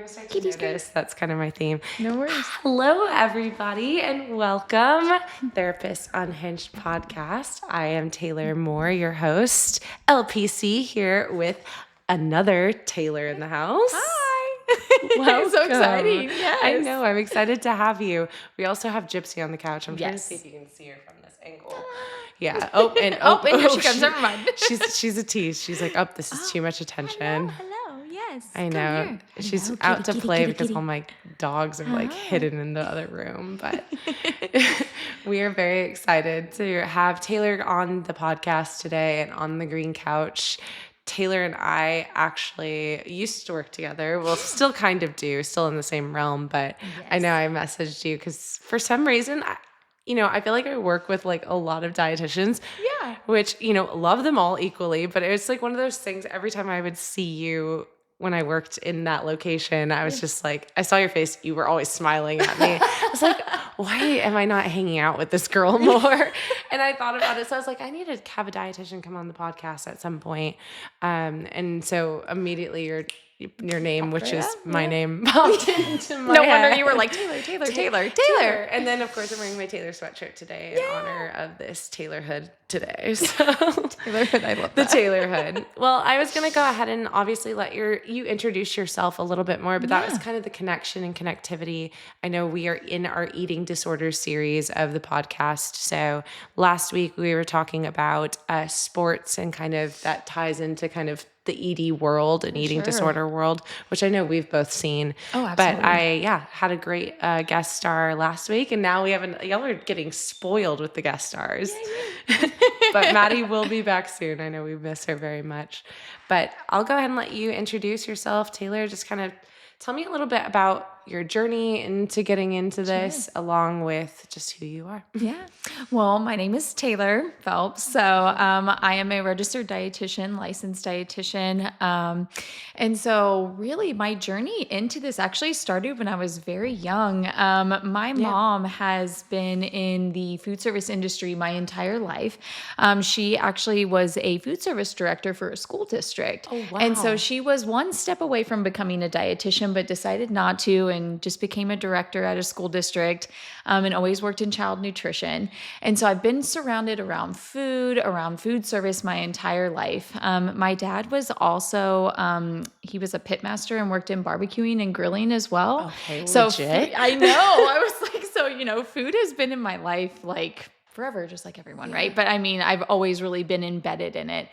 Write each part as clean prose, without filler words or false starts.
going to start to Kitty's notice that's kind of my theme. No worries. Hello, everybody, and welcome Therapist Unhinged podcast. I am Taylor Moore, your host, LPC, here with another Taylor in the house. Hi. Welcome. So exciting. Yes. I know. I'm excited to have you. We also have Gypsy on the couch. I'm trying to Yes. see if you can see her from this angle. Yeah. And here she comes. Never mind. She's a tease. She's like, this is too much attention. Hello. Yes. I know. Come here. She's Hello, out kitty, to play kitty, because kitty. all my dogs are like hidden in the other room. But we are very excited to have Taylor on the podcast today and on the green couch. Taylor and I actually used to work together. Well, still kind of do, still in the same realm. But Yes. I know I messaged you because for some reason, I feel like I work with like a lot of dietitians. Yeah. Which, love them all equally. But it's like one of those things every time I would see you when I worked in that location, I was just like, I saw your face. You were always smiling at me. I was like, why am I not hanging out with this girl more? And I thought about it. So I was like, I need to have a dietitian come on the podcast at some point. And so immediately your name, which is my name, popped into my No head. wonder you were like, Taylor. And then, of course, I'm wearing my Taylor sweatshirt today in honor of this Taylorhood today. So Taylorhood, I love the that. Taylorhood. Well, I was going to go ahead and obviously let you introduce yourself a little bit more, but that was kind of the connection and connectivity. I know we are in our eating disorders series of the podcast. So last week we were talking about sports and kind of that ties into kind of the ED world and eating disorder world, which I know we've both seen. Oh, absolutely. But I had a great guest star last week, and now we have y'all are getting spoiled with the guest stars. But Maddie will be back soon. I know we miss her very much. But I'll go ahead and let you introduce yourself, Taylor. Just kind of tell me a little bit about your journey into getting into this, along with just who you are. Yeah. Well, my name is Taylor Phelps. So I am a registered dietitian, licensed dietitian. And so really my journey into this actually started when I was very young. My mom has been in the food service industry my entire life. She actually was a food service director for a school district. Oh, wow. And so she was one step away from becoming a dietitian, but decided not to, and just became a director at a school district, and always worked in child nutrition. And so I've been surrounded around food service my entire life. My dad was also, he was a pit master and worked in barbecuing and grilling as well. Okay, so legit. I know. I was like, so, food has been in my life like forever, just like everyone, right? But I mean, I've always really been embedded in it.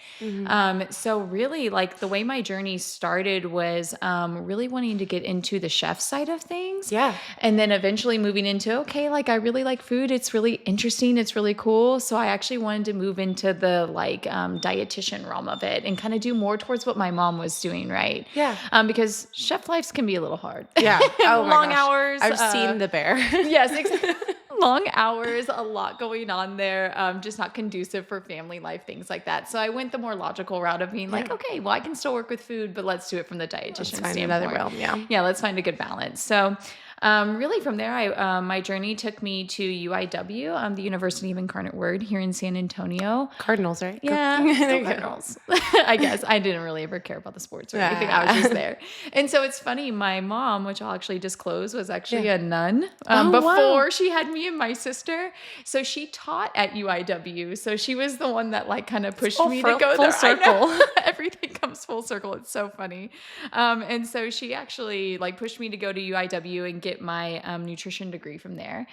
So really, like the way my journey started was really wanting to get into the chef side of things. Yeah. And then eventually moving into, okay, like I really like food. It's really interesting. It's really cool. So I actually wanted to move into the like dietitian realm of it and kind of do more towards what my mom was doing, right? Yeah. Because chef lives can be a little hard. Yeah. Oh, my Long gosh. hours. I've seen The Bear. Yes, exactly. Long hours, a lot going on there, just not conducive for family life, things like that. So I went the more logical route of being like, okay, well, I can still work with food, but let's do it from the dietitian standpoint. Another realm, Yeah, let's find a good balance. So really from there, my journey took me to UIW, the University of Incarnate Word here in San Antonio. Cardinals, right? Yeah, still Cardinals. I guess I didn't really ever care about the sports or anything. I was just there. And so it's funny, my mom, which I'll actually disclose, was actually a nun before she had me and my sister. So she taught at UIW. So she was the one that like kind of pushed me to go there. Full circle. Everything comes full circle. It's so funny. And so she actually like pushed me to go to UIW and get my nutrition degree from there,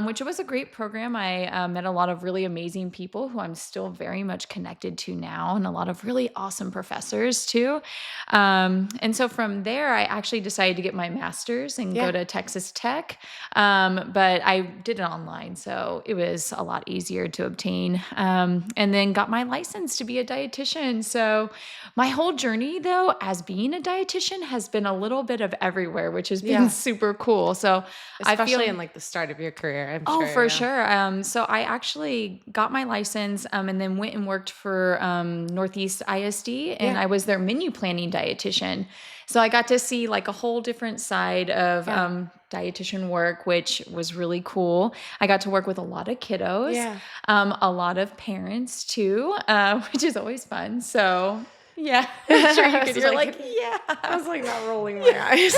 which was a great program. I met a lot of really amazing people who I'm still very much connected to now, and a lot of really awesome professors too. And so from there, I actually decided to get my master's and go to Texas Tech. But I did it online, so it was a lot easier to obtain. And then got my license to be a dietitian. So my whole journey, though, as being a dietitian has been a little bit of everywhere, which has been super cool. So especially in like the start of your career, I'm sure. Oh, for sure. So I actually got my license and then went and worked for Northeast ISD, and I was their menu planning dietitian. So I got to see like a whole different side of dietitian work, which was really cool. I got to work with a lot of kiddos, a lot of parents too, which is always fun. So Yeah, I'm sure you I could. was You're like, like, yeah. I was like not rolling my eyes.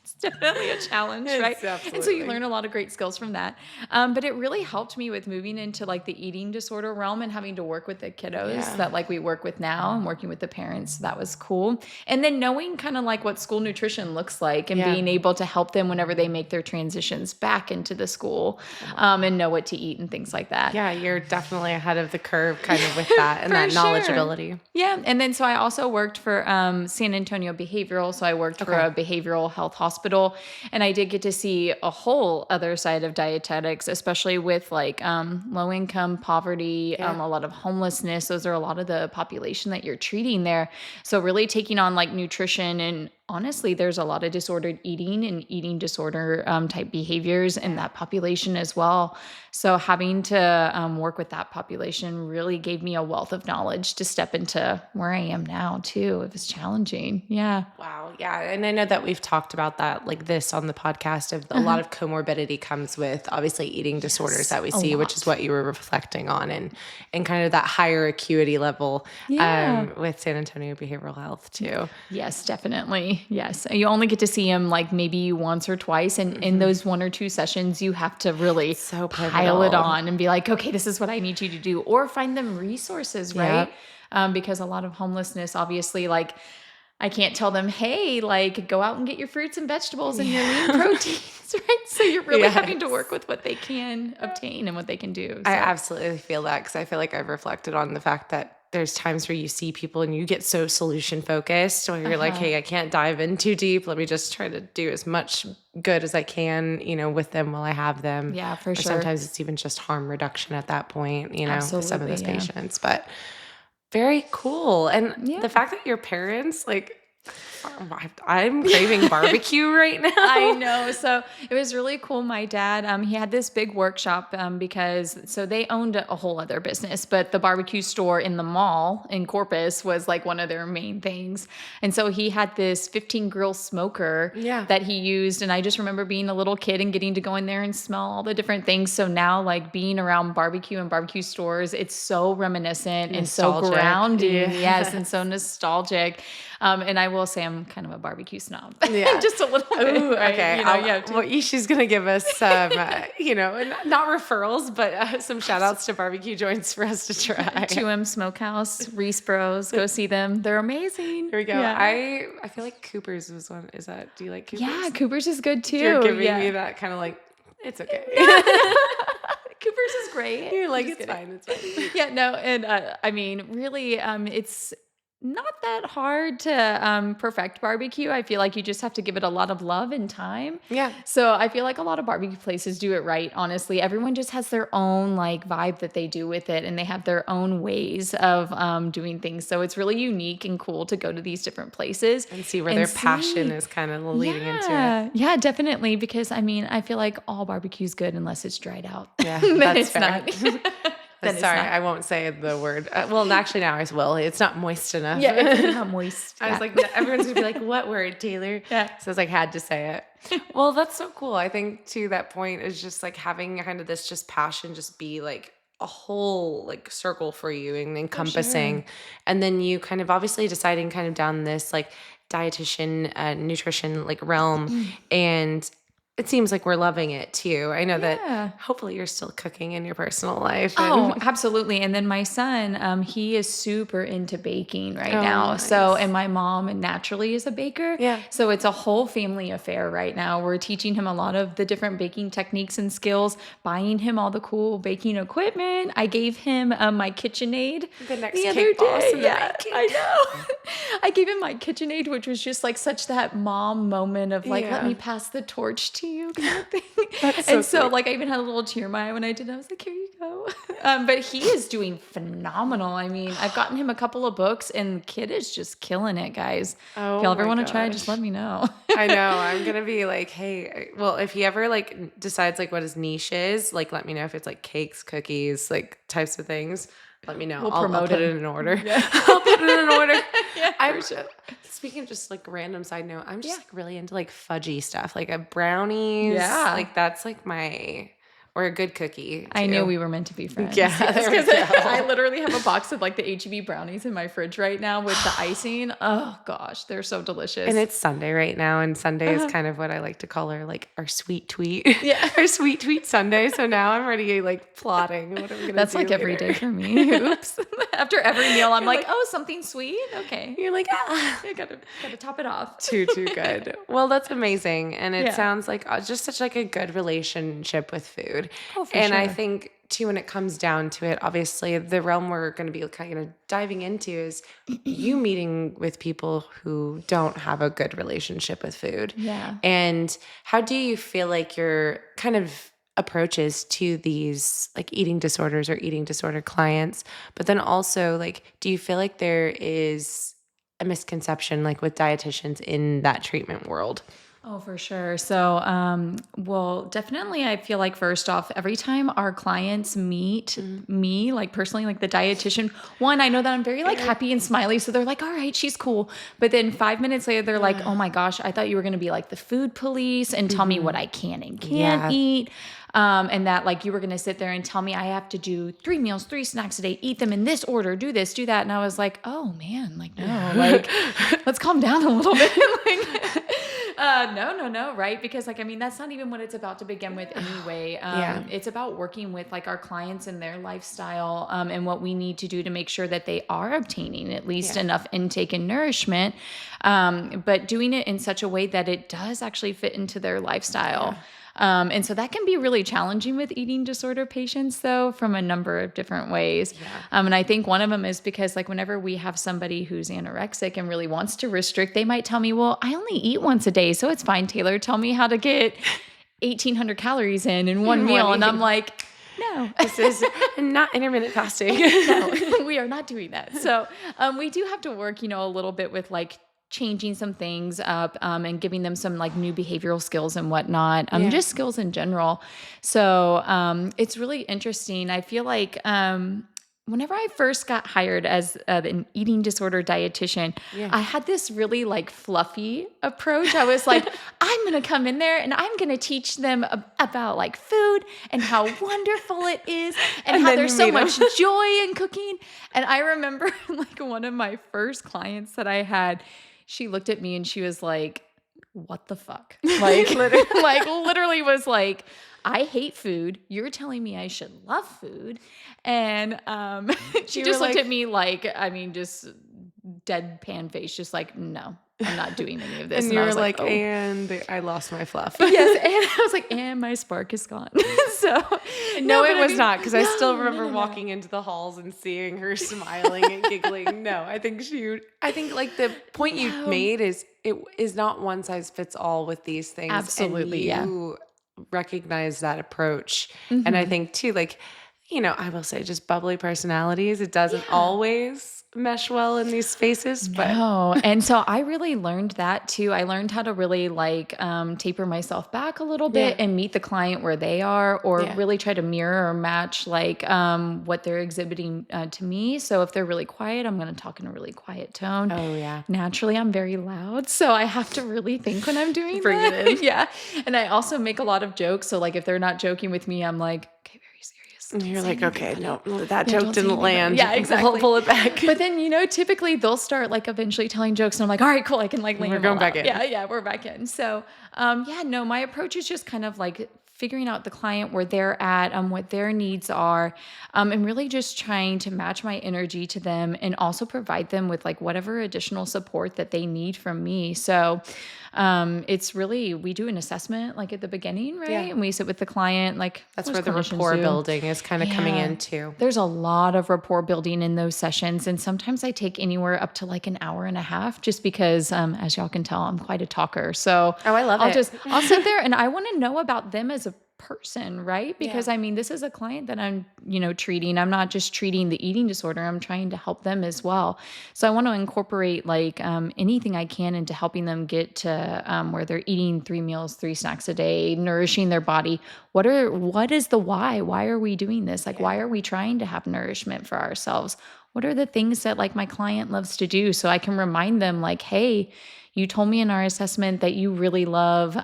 It's definitely a challenge, right? It's And so you absolutely. learn a lot of great skills from that. But it really helped me with moving into like the eating disorder realm and having to work with the kiddos Yeah. that like we work with now and working with the parents. So that was cool. And then knowing kind of like what school nutrition looks like and Yeah. being able to help them whenever they make their transitions back into the school and know what to eat and things like that. Yeah, you're definitely ahead of the curve kind of with that and For that sure. knowledgeability. Yeah. And then so I also worked for San Antonio Behavioral. So I worked for Okay. a behavioral health hospital. And I did get to see a whole other side of dietetics, especially with like low income, poverty, Yeah. a lot of homelessness. Those are a lot of the population that you're treating there. So really taking on like nutrition and honestly, there's a lot of disordered eating and eating disorder type behaviors in that population as well. So having to work with that population really gave me a wealth of knowledge to step into where I am now too. It was challenging. Yeah. Wow. Yeah. And I know that we've talked about that like this on the podcast of a lot of comorbidity comes with obviously eating disorders that we see, which is what you were reflecting on and kind of that higher acuity level Yeah. with San Antonio Behavioral Health too. Yes, definitely. Yes. You only get to see him like maybe once or twice. And in those 1 or 2 sessions, you have to really So pile it pivotal. on and be like, okay, this is what I need you to do. Or find them resources, right? Because a lot of homelessness, obviously, like I can't tell them, hey, like go out and get your fruits and vegetables and your lean proteins, right? So you're really having to work with what they can obtain and what they can do. I So. absolutely feel that because I feel like I've reflected on the fact that there's times where you see people and you get so solution focused where you're like, hey, I can't dive in too deep. Let me just try to do as much good as I can, with them while I have them. Yeah, for Or sure. sometimes it's even just harm reduction at that point, with some of Absolutely, those yeah. patients. But very cool. And Yeah. the fact that your parents, like, I'm craving barbecue right now. I know. So it was really cool. My dad, he had this big workshop because so they owned a whole other business, but the barbecue store in the mall in Corpus was like one of their main things. And so he had this 15 grill smoker that he used. And I just remember being a little kid and getting to go in there and smell all the different things. So now like being around barbecue and barbecue stores, it's so reminiscent and so Nostalgic. grounding. Yeah. Yes. And so nostalgic. And I will say I'm kind of a barbecue snob. Yeah. Just a little bit. Ooh, Right? okay. She's going to give us some, not referrals, but some shout outs to barbecue joints for us to try. 2M Smokehouse, Reese Bros. Go see them. They're amazing. Here we go. Yeah. I feel like Cooper's was one. Do you like Cooper's? Yeah, Cooper's is good too. You're giving yeah. me that kind of like, it's okay. Cooper's is great. You're like, Just it's kidding. fine. It's fine. Yeah, no, and I mean, really, it's not that hard to perfect barbecue. I feel like you just have to give it a lot of love and time. Yeah. So I feel like a lot of barbecue places do it right. Honestly, everyone just has their own like vibe that they do with it, and they have their own ways of doing things. So it's really unique and cool to go to these different places And see where their passion is kind of leading into it. Yeah, definitely. Because I mean, I feel like all barbecue is good unless it's dried out. Yeah, Then that's it's fair. not. Then it's Sorry, not. I won't say the word. Well, actually now I will. It's not moist enough. Yeah, it's not moist. I was like, everyone's gonna be like, what word, Taylor? Yeah. So I was like, had to say it. Well, that's so cool. I think to that point is just like having kind of this just passion, just be like a whole like circle for you and encompassing. And then you kind of obviously deciding kind of down this like dietitian, nutrition like realm. And it seems like we're loving it too. I know that hopefully you're still cooking in your personal life. Oh, absolutely. And then my son, he is super into baking right now. Nice. So, and my mom naturally is a baker. Yeah. So it's a whole family affair right now. We're teaching him a lot of the different baking techniques and skills, buying him all the cool baking equipment. I gave him my KitchenAid The next the other cake boss day. in the Yeah, making. I know. I gave him my KitchenAid, which was just like such that mom moment of like, let Yeah. me pass the torch to you kind of thing. That's And so so sweet. like I even had a little tear in my eye when I did it. I was like, here you go. But he is doing phenomenal. I mean, I've gotten him a couple of books and the kid is just killing it, guys. Oh If y'all ever my want to try, gosh. just let me know. I know. I'm gonna be like, hey, well, if he ever like decides like what his niche is, like let me know if it's like cakes, cookies, like types of things. Let me know. We'll I'll promote put him. it in order. Yeah. I'll put it in order. Yeah, I'm for sure. speaking of just like random side note, I'm just like really into like fudgy stuff, like a brownies. Yeah. Like that's like my or a good cookie. I too. knew we were meant to be friends. Yeah, Yes, there we 'cause go. I literally have a box of like the HEB brownies in my fridge right now with the icing. Oh gosh, they're so delicious. And it's Sunday right now, and Sunday is Uh-huh. kind of what I like to call our sweet tweet. Yeah. Our sweet tweet Sunday. So now I'm already like plotting what I'm gonna That's do like every later. day for me. Oops. After every meal, I'm You're like, like- oh, something sweet? Okay. You're like, I gotta top it off. too good. Well, that's amazing, and it Yeah. sounds like just such like a good relationship with food. Oh, for And I sure. think too, when it comes down to it, obviously the realm we're going to be kind of diving into is you meeting with people who don't have a good relationship with food. Yeah. And how do you feel like your kind of approaches to these like eating disorders or eating disorder clients? But then also, like, do you feel like there is a misconception like with dietitians in that treatment world? Oh, for sure. So, well, definitely, I feel like first off, every time our clients meet me, like personally, like the dietitian, one, I know that I'm very like happy and smiley. So they're like, all right, she's cool. But then 5 minutes later, they're like, oh my gosh, I thought you were going to be like the food police and tell me what I can and can't Yeah. eat. And that like you were going to sit there and tell me I have to do 3 meals, 3 snacks a day, eat them in this order, do this, do that. And I was like, oh man, like, no, like, let's calm down a little bit. Like, no, right? Because like, I mean, that's not even what it's about to begin with anyway. Yeah. It's about working with like our clients and their lifestyle, and what we need to do to make sure that they are obtaining at least enough intake and nourishment, but doing it in such a way that it does actually fit into their lifestyle. And so that can be really challenging with eating disorder patients, though, from a number of different ways. And I think one of them is because, like, whenever we have somebody who's anorexic and really wants to restrict, they might tell me, well, I only eat once a day, so it's fine, Taylor. Tell me how to get 1,800 calories in one meal. And I'm like, no. This is not intermittent fasting. No, we are not doing that. So we do have to work, a little bit with like changing some things up, and giving them some like new behavioral skills and whatnot, just skills in general. So it's really interesting. I feel like whenever I first got hired as an eating disorder dietitian, I had this really like fluffy approach. I was like, I'm going to come in there and I'm going to teach them about like food and how wonderful it is and how then there's you so meet 'em. much joy in cooking. And I remember like one of my first clients that I had, she looked at me and she was like, what the fuck? Like, literally was like, I hate food. You're telling me I should love food. And she You just were looked like- at me like, I mean, just deadpan face, just like, no, I'm not doing any of this. And you I were was like, oh. and I lost my fluff. Yes, and I was like, and my spark is gone. So No, but it I was mean, not, because I still no, remember no. walking into the halls and seeing her smiling and giggling. No, I think like the point you No. made is it is not one size fits all with these things. Absolutely, and you recognize that approach. And I think too, like, I will say just bubbly personalities, it doesn't always mesh well in these spaces, but No. And so I really learned that too. I learned how to really like taper myself back a little bit and meet the client where they are, or really try to mirror or match like what they're exhibiting to me. So if they're really quiet, I'm going to talk in a really quiet tone. oh yeah. Naturally, I'm very loud, so I have to really think when I'm doing Bring it that. in. Yeah. And I also make a lot of jokes. So like if they're not joking with me, I'm like, okay, very serious. And you're Don't like, say okay, anything no, about it. that Yeah, joke don't say didn't anything about it. land. Yeah, exactly. Pull it back. But then, typically they'll start like eventually telling jokes and I'm like, all right, cool. I can like lay We're them going all back out. in. Yeah, we're back in. So, no, my approach is just kind of like figuring out the client where they're at, what their needs are, and really just trying to match my energy to them and also provide them with like whatever additional support that they need from me. So, it's really, we do an assessment like at the beginning, right? Yeah. And we sit with the client, like That's most where the clinicians rapport do. building is kind of coming Yeah. into. There's a lot of rapport building in those sessions. And sometimes I take anywhere up to like an hour and a half just because, as y'all can tell, I'm quite a talker. So Oh, I love it. I'll sit there and I want to know about them as a person, right? Because I mean, this is a client that I'm, treating. I'm not just treating the eating disorder. I'm trying to help them as well. So I want to incorporate like anything I can into helping them get to where they're eating 3 meals, 3 snacks a day, nourishing their body what is the why? Why are we doing this? Like, why are we trying to have nourishment for ourselves? What are the things that like my client loves to do? So I can remind them like, hey, you told me in our assessment that you really love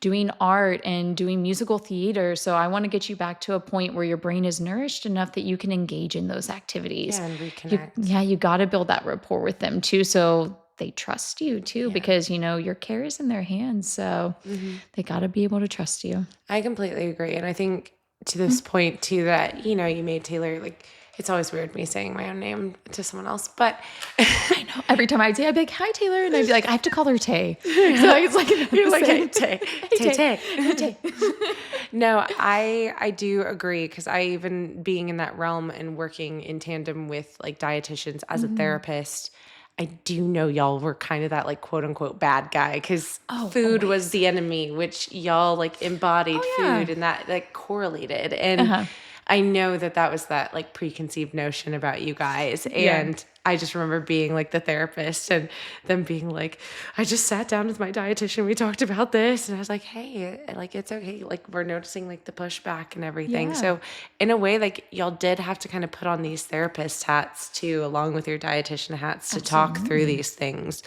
doing art and doing musical theater. So I want to get you back to a point where your brain is nourished enough that you can engage in those activities. Yeah, and reconnect. You got to build that rapport with them too. So they trust you too, because, your care is in their hands. So they got to be able to trust you. I completely agree. And I think to this point too, that, you made Taylor, like, it's always weird me saying my own name to someone else, but I know every time I'd say, I'd be like, hi, Taylor. And I'd be like, I have to call her Tay. So it's like, you're like, hey, Tay. Hey, Tay. No, I do agree, because I, even being in that realm and working in tandem with like dietitians as a therapist, I do know y'all were kind of that like quote unquote bad guy, because food was the enemy, which y'all like embodied food, and that like correlated. And I know that was that like preconceived notion about you guys. And I just remember being like the therapist and them being like, I just sat down with my dietitian. We talked about this. And I was like, hey, like, it's okay. Like, we're noticing like the pushback and everything. Yeah. So in a way, like, y'all did have to kind of put on these therapist hats too, along with your dietitian hats, to talk through these things.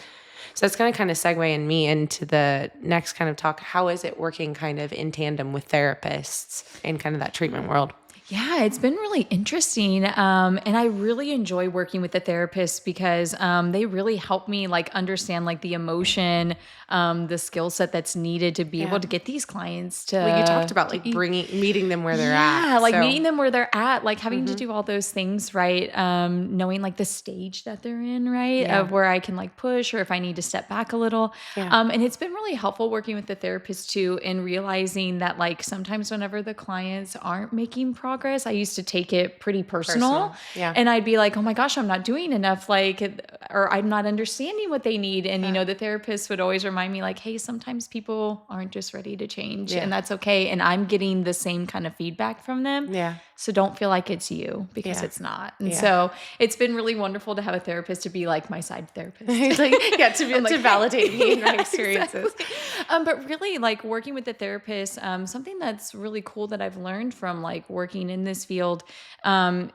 So it's going to kind of segue me into the next kind of talk. How is it working kind of in tandem with therapists in kind of that treatment world? Yeah, it's been really interesting. And I really enjoy working with the therapists, because they really help me like understand like the emotion, the skill set that's needed to be able to get these clients to. Well, you talked about like meeting them where they're at. Yeah, like meeting them where they're at, like having to do all those things, right? Knowing like the stage that they're in, right? Of where I can like push, or if I need to step back a little. And it's been really helpful working with the therapist too, in realizing that like sometimes whenever the clients aren't making progress, I used to take it pretty personal. Yeah. And I'd be like, oh my gosh, I'm not doing enough, like, or I'm not understanding what they need. And, the therapist would always remind me like, hey, sometimes people aren't just ready to change, and that's okay. And I'm getting the same kind of feedback from them. Yeah. So don't feel like it's you, because it's not. And so it's been really wonderful to have a therapist to be like my side therapist. To validate me and my experiences. Exactly. But really like working with the therapist, something that's really cool that I've learned from like working in this field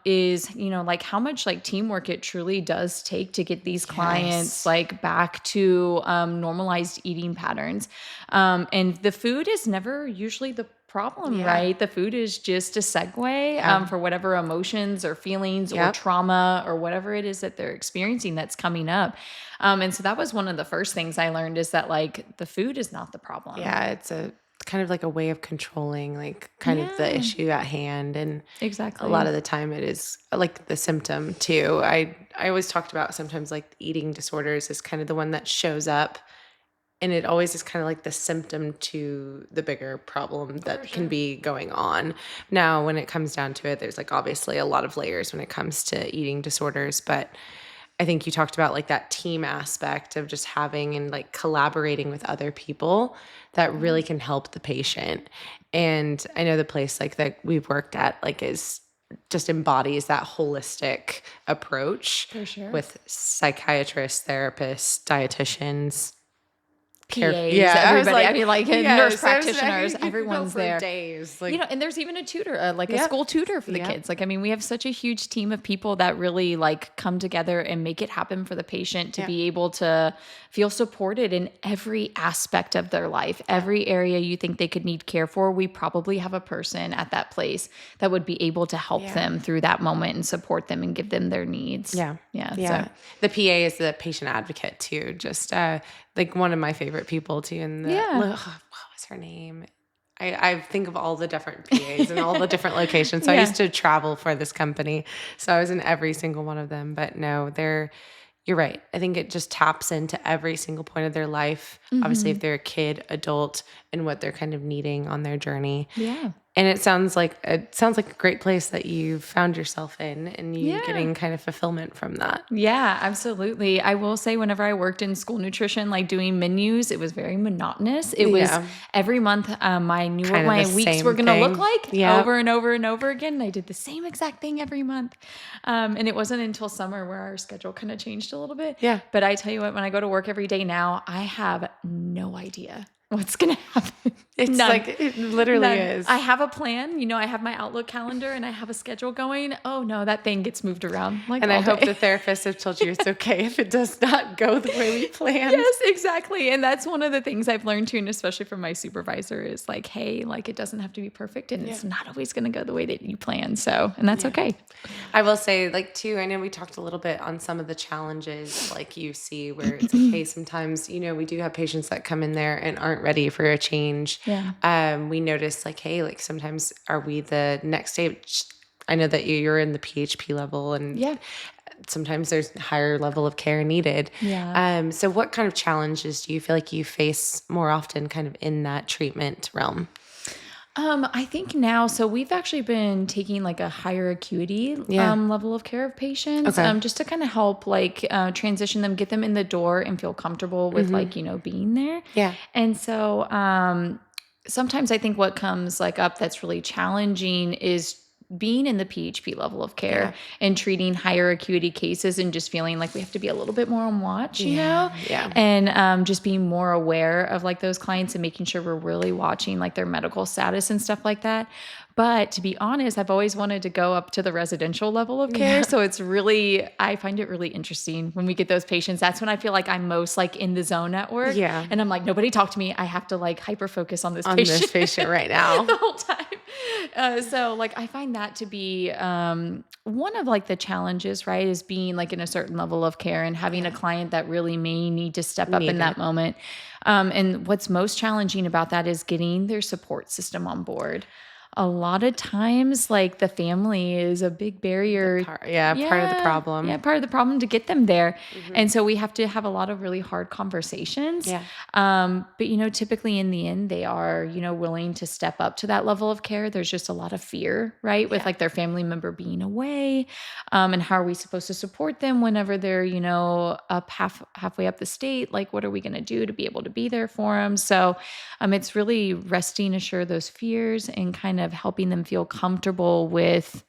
is, like how much like teamwork it truly does take to get these clients like back to normalized eating patterns. And the food is never usually the problem, right? The food is just a segue for whatever emotions or feelings or trauma or whatever it is that they're experiencing that's coming up. And so that was one of the first things I learned, is that like the food is not the problem. Yeah, it's a kind of like a way of controlling like kind of the issue at hand. And exactly, a lot of the time it is like the symptom too. I always talked about sometimes like eating disorders is kind of the one that shows up, and it always is kind of like the symptom to the bigger problem that can be going on. Now, when it comes down to it, there's like obviously a lot of layers when it comes to eating disorders, but I think you talked about like that team aspect of just having and like collaborating with other people that really can help the patient. And I know the place like that we've worked at like is just embodies that holistic approach with psychiatrists, therapists, dietitians, PAs, everybody. I mean, like nurse practitioners, everyone's there. Days, like, and there's even a tutor, like a school tutor for the kids. Like, I mean, we have such a huge team of people that really like come together and make it happen for the patient to be able to feel supported in every aspect of their life. Every area you think they could need care for, we probably have a person at that place that would be able to help them through that moment and support them and give them their needs. Yeah. So. The PA is the patient advocate too. Just like one of my favorite people too. In the what was her name? I think of all the different PAs and all the different locations. So I used to travel for this company, so I was in every single one of them. But no, you're right. I think it just taps into every single point of their life. Obviously, if they're a kid, adult, and what they're kind of needing on their journey. Yeah. And it sounds like a great place that you found yourself in, and you getting kind of fulfillment from that. Yeah, absolutely. I will say whenever I worked in school nutrition, like doing menus, it was very monotonous. It was every month I knew what my weeks were going to look like over and over and over again. And I did the same exact thing every month. And it wasn't until summer where our schedule kind of changed a little bit. Yeah. But I tell you what, when I go to work every day now, I have no idea What's going to happen? It's None. like, it literally None. is. I have a plan, I have my Outlook calendar and I have a schedule going. Oh no, that thing gets moved around like And I all hope day. the therapist have told you it's okay if it does not go the way we planned. Yes, exactly. And that's one of the things I've learned too, and especially from my supervisor is like, hey, like it doesn't have to be perfect and it's not always going to go the way that you plan. So, and that's okay. I will say, like, too, I know we talked a little bit on some of the challenges, like you see, where it's like, hey, sometimes, we do have patients that come in there and aren't ready for a change. Yeah. We notice, like, hey, like, sometimes are we the next stage? I know that you're in the PHP level, and Yeah. sometimes there's higher level of care needed. Yeah. So what kind of challenges do you feel like you face more often kind of in that treatment realm? I think now, so we've actually been taking like a higher acuity level of care of patients, Okay. just to kind of help like transition them, get them in the door and feel comfortable with like, being there. Yeah. And so sometimes I think what comes like up that's really challenging is being in the PHP level of care and treating higher acuity cases and just feeling like we have to be a little bit more on watch, Yeah. and just being more aware of like those clients and making sure we're really watching like their medical status and stuff like that. But to be honest, I've always wanted to go up to the residential level of care. So I find it really interesting when we get those patients. That's when I feel like I'm most like in the zone at work. Yeah. And I'm like, nobody talk to me. I have to like hyper focus on this On patient. this patient right now. The whole time. So like, I find that to be one of like the challenges, right? Is being like in a certain level of care and having a client that really may need to step up in that moment. And what's most challenging about that is getting their support system on board. A lot of times, like the family is a big barrier. Part of the problem. Yeah, part of the problem to get them there. And so we have to have a lot of really hard conversations. Yeah. But, typically in the end, they are, willing to step up to that level of care. There's just a lot of fear, right? With like their family member being away. And how are we supposed to support them whenever they're, up halfway up the state? Like, what are we going to do to be able to be there for them? So it's really resting assure those fears and kind of helping them feel comfortable with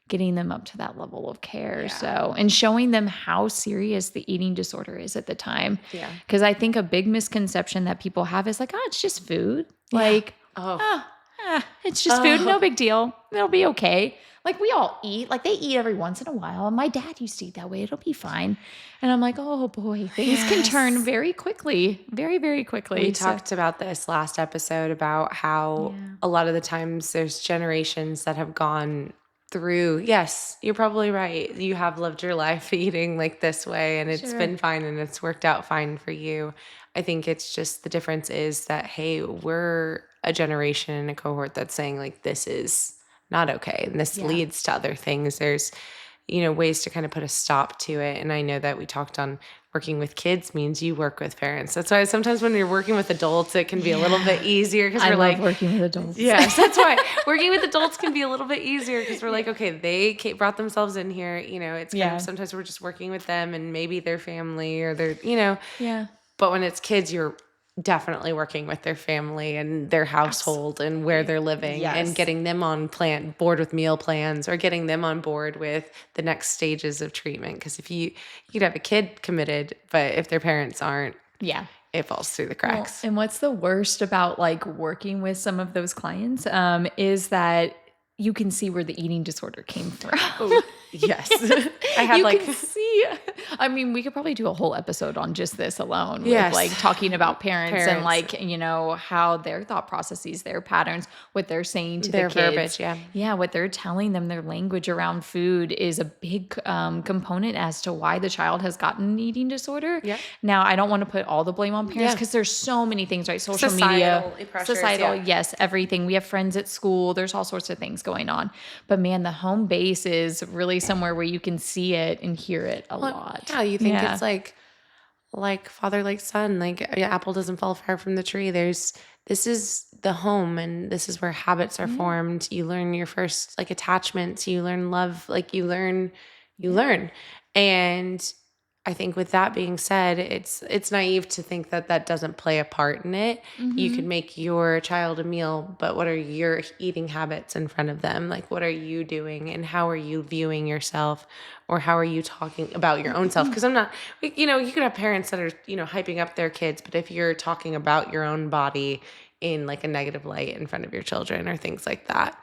getting them up to that level of care. Yeah. So, and showing them how serious the eating disorder is at the time. Yeah. Because I think a big misconception that people have is like, oh, it's just food. Yeah. Like, Oh. it's just food. No big deal. It'll be okay. Like we all eat, like they eat every once in a while. My dad used to eat that way. It'll be fine. And I'm like, oh boy, things can turn very quickly, very, very quickly. We talked about this last episode about how a lot of the times there's generations that have gone through. Yes, you're probably right. You have lived your life eating like this way and it's been fine and it's worked out fine for you. I think it's just the difference is that, hey, we're a generation and a cohort that's saying like, this is not okay. And this leads to other things. There's, ways to kind of put a stop to it. And I know that we talked on working with kids means you work with parents. That's why sometimes when you're working with adults, it can be a little bit easier because we're like working with adults. Yes, that's why working with adults can be a little bit easier because we're like, okay, they brought themselves in here. It's kind of sometimes we're just working with them and maybe their family or their, Yeah. But when it's kids, you're definitely working with their family and their household and where they're living and getting them on board with meal plans or getting them on board with the next stages of treatment. Because if you could have a kid committed, but if their parents aren't, it falls through the cracks. Well, and what's the worst about like working with some of those clients is that you can see where the eating disorder came from. Oh, yes. I have you can see. I mean, we could probably do a whole episode on just this alone with like talking about parents and like, how their thought processes, their patterns, what they're saying to their the kids. verbiage, Yeah, what they're telling them, their language around food is a big component as to why the child has gotten an eating disorder. Yeah. Now, I don't want to put all the blame on parents because there's so many things, right? Social media, societal, yes, everything. We have friends at school. There's all sorts of things going on. But man, the home base is really somewhere where you can see it and hear it a lot. Yeah, you think it's like father, like son, like apple doesn't fall far from the tree. This is the home and this is where habits are formed. You learn your first like attachments, you learn love, like you learn. And I think with that being said, it's naive to think that that doesn't play a part in it. You could make your child a meal, but what are your eating habits in front of them? Like, what are you doing, and how are you viewing yourself, or how are you talking about your own self? Because I'm not, you could have parents that are, hyping up their kids, but if you're talking about your own body in like a negative light in front of your children or things like that.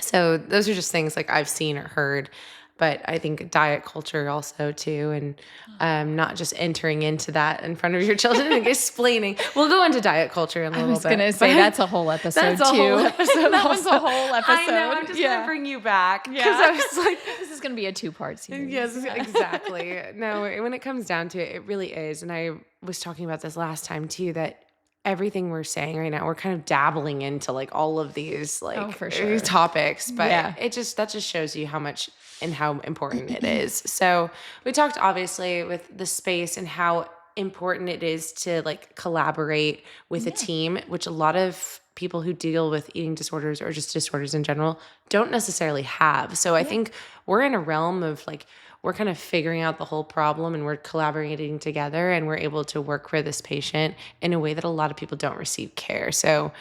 So those are just things like I've seen or heard, but I think diet culture also too, and not just entering into that in front of your children and explaining. We'll go into diet culture in a little bit. I was gonna say that's a whole episode that's a whole too. episode. That was a whole episode. I know. I'm just gonna bring you back because I was like, this is gonna be a 2-part series. yes, exactly. No, when it comes down to it, it really is. And I was talking about this last time too, that everything we're saying right now, we're kind of dabbling into like all of these for sure. topics, but that just shows you how much and how important it is. So we talked obviously with the space and how important it is to like collaborate with a team, which a lot of people who deal with eating disorders or just disorders in general don't necessarily have. So I think we're in a realm of like, we're kind of figuring out the whole problem and we're collaborating together and we're able to work for this patient in a way that a lot of people don't receive care. So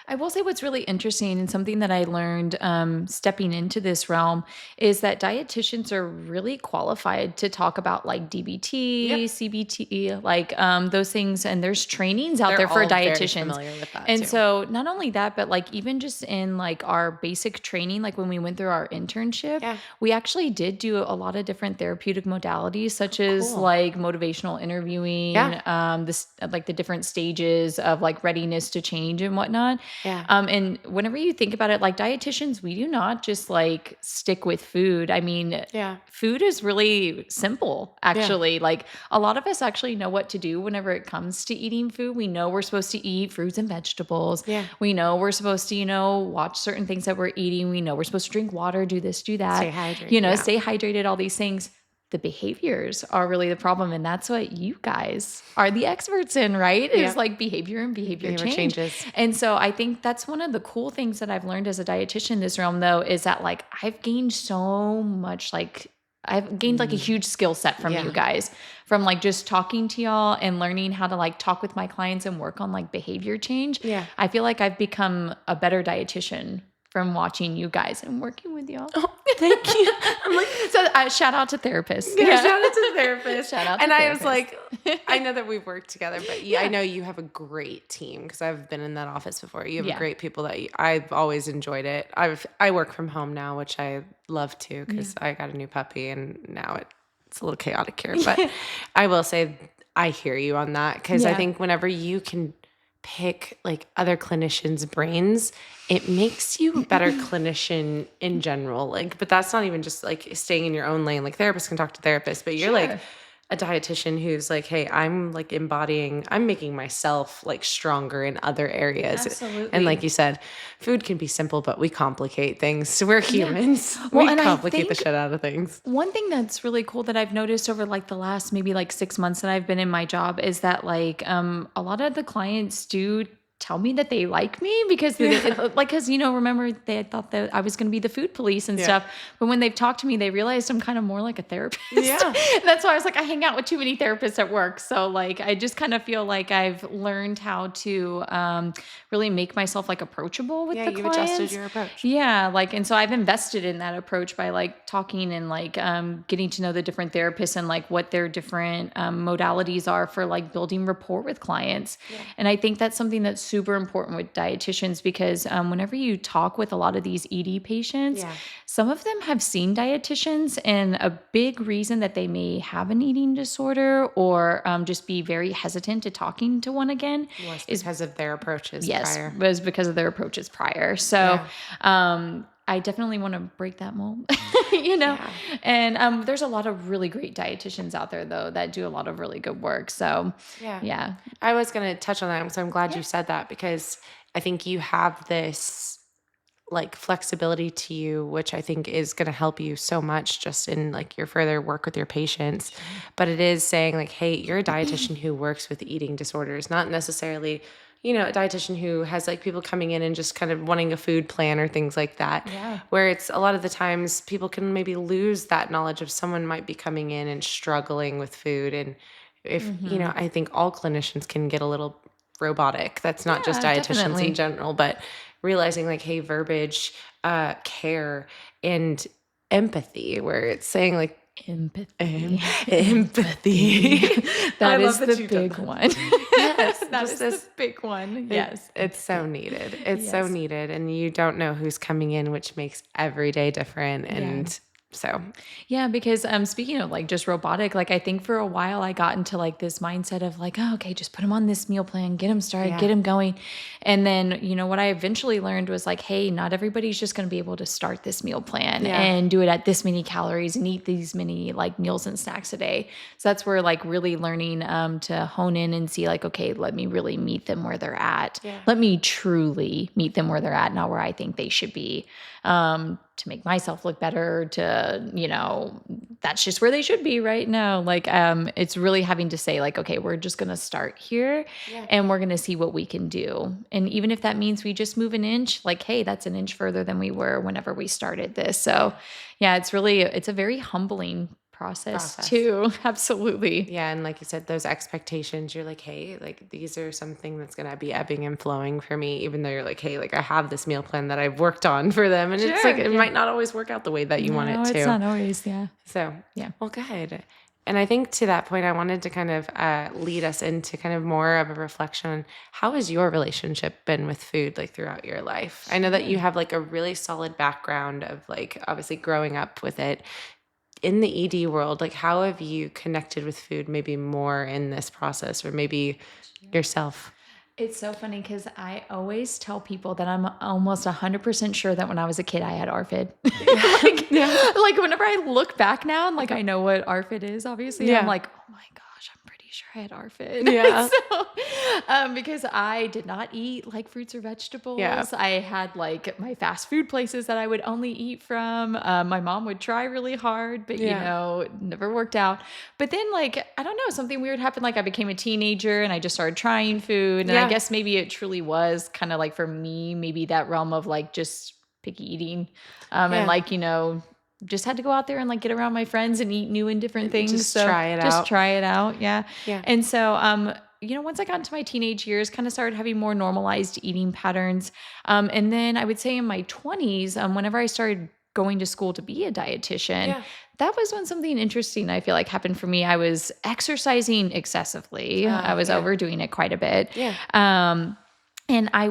I will say what's really interesting and something that I learned stepping into this realm is that dietitians are really qualified to talk about like DBT, CBT, like those things. And there's trainings out there for dietitians. Very familiar with that and too. so not only that, but like even just in like our basic training, like when we went through our internship, we actually did do a lot of different therapeutic modalities, such as like motivational interviewing, this like the different stages of like readiness to change and whatnot. And whenever you think about it, like dietitians, we do not just like stick with food. I mean, food is really simple, actually. Like a lot of us actually know what to do whenever it comes to eating food. We know we're supposed to eat fruits and vegetables. We know we're supposed to, watch certain things that we're eating. We know we're supposed to drink water, do this, do that. Stay hydrated. Stay hydrated, all these things. The behaviors are really the problem. And that's what you guys are the experts in, right? Is like behavior and behavior changes. And so I think that's one of the cool things that I've learned as a dietitian in this realm, though, is that like I've gained so much, like I've gained like a huge skill set from you guys, from like just talking to y'all and learning how to like talk with my clients and work on like behavior change. I feel like I've become a better dietitian from watching you guys and working with y'all. Oh, thank you. I'm like, so shout out to therapists. Shout out to therapists. Shout out to and therapists. I was like, I know that we've worked together, but I know you have a great team because I've been in that office before. You have great people that I've always enjoyed it. I work from home now, which I love to because I got a new puppy and now it's a little chaotic here. But I will say I hear you on that because I think whenever you can pick like other clinicians' brains, it makes you a better clinician in general. Like, but that's not even just like staying in your own lane. Like therapists can talk to therapists, but you're like a dietitian who's like, hey, I'm like I'm making myself like stronger in other areas. Absolutely. And like you said, food can be simple, but we complicate things. So we're humans. Well, we and complicate the shit out of things. One thing that's really cool that I've noticed over like the last maybe like 6 months that I've been in my job is that like a lot of the clients do tell me that they like me because because remember they thought that I was going to be the food police and stuff, but when they've talked to me they realized I'm kind of more like a therapist. That's why I was like, I hang out with too many therapists at work, so like I just kind of feel like I've learned how to really make myself like approachable with the clients. You've adjusted your approach. Like, and so I've invested in that approach by like talking and like getting to know the different therapists and like what their different modalities are for like building rapport with clients. And I think that's something that's super important with dietitians because whenever you talk with a lot of these ED patients, some of them have seen dietitians, and a big reason that they may have an eating disorder or just be very hesitant to talking to one again is because of their approaches prior. Was because of their approaches prior. So I definitely want to break that mold, and there's a lot of really great dietitians out there though that do a lot of really good work. So I was going to touch on that. So I'm glad you said that because I think you have this like flexibility to you, which I think is going to help you so much just in like your further work with your patients. But it is saying like, hey, you're a dietitian who works with eating disorders, not necessarily a dietitian who has like people coming in and just kind of wanting a food plan or things like that. Yeah. Where it's a lot of the times people can maybe lose that knowledge of someone might be coming in and struggling with food. And if, Mm-hmm. I think all clinicians can get a little robotic. That's not just Yeah, dietitians in definitely. general, but realizing like, hey, verbiage, care, and empathy, where it's saying like, Empathy. empathy. Empathy. I That love is that the you've done big that. one. Yes, That just is the this. big one. It, Yes. it's so Empathy. needed. It's so Yes. needed, and you don't know who's coming in, which makes every day different. Yeah. And so, Yeah, because speaking of like just robotic, like I think for a while I got into like this mindset of like, oh, okay, just put him on this meal plan, get him started, yeah, get him going. And then, what I eventually learned was like, hey, not everybody's just going to be able to start this meal plan yeah, and do it at this many calories and eat these many like meals and snacks a day. So that's where like really learning to hone in and see like, okay, let me really meet them where they're at. yeah. Let me truly meet them where they're at, not where I think they should be. To make myself look better, that's just where they should be right now. Like, it's really having to say like, okay, we're just going to start here Yeah. and we're going to see what we can do. And even if that means we just move an inch, like, hey, that's an inch further than we were whenever we started this. So yeah, it's a very humbling process too. Absolutely. Yeah, and like you said, those expectations, you're like, hey, like these are something that's gonna be ebbing and flowing for me, even though you're like, hey, like I have this meal plan that I've worked on for them. And it's like Sure. it Yeah. might not always work out the way that you want it No, it's to. not always. Yeah. So, Yeah. well, good. And I think to that point, I wanted to kind of lead us into kind of more of a reflection on how has your relationship been with food like throughout your life? I know that you have like a really solid background of like obviously growing up with it in the ED world. Like, how have you connected with food maybe more in this process or maybe yourself? It's so funny because I always tell people that I'm almost 100% sure that when I was a kid, I had ARFID. like, Yeah. like whenever I look back now and like I know what ARFID is, obviously, I'm Yeah. like, oh my gosh, I'm pretty sure I had ARFID. Yeah. so, because I did not eat like fruits or Yeah. vegetables. I had like my fast food places that I would only eat from. My mom would try really hard, but Yeah. it never worked out. But then, like, I don't know, something weird happened. Like, I became a teenager and I just started trying food. And I Yeah. guess maybe it truly was kind of like for me, maybe that realm of like just picky eating. And Yeah. like, just had to go out there and like get around my friends and eat new and different things. Just So try it just out. try it out. Yeah. Yeah. And so, once I got into my teenage years, kind of started having more normalized eating patterns. And then I would say in my 20s, whenever I started going to school to be a dietitian, Yeah. that was when something interesting I feel like happened for me. I was exercising excessively. I was Yeah. overdoing it quite a bit. Yeah. And I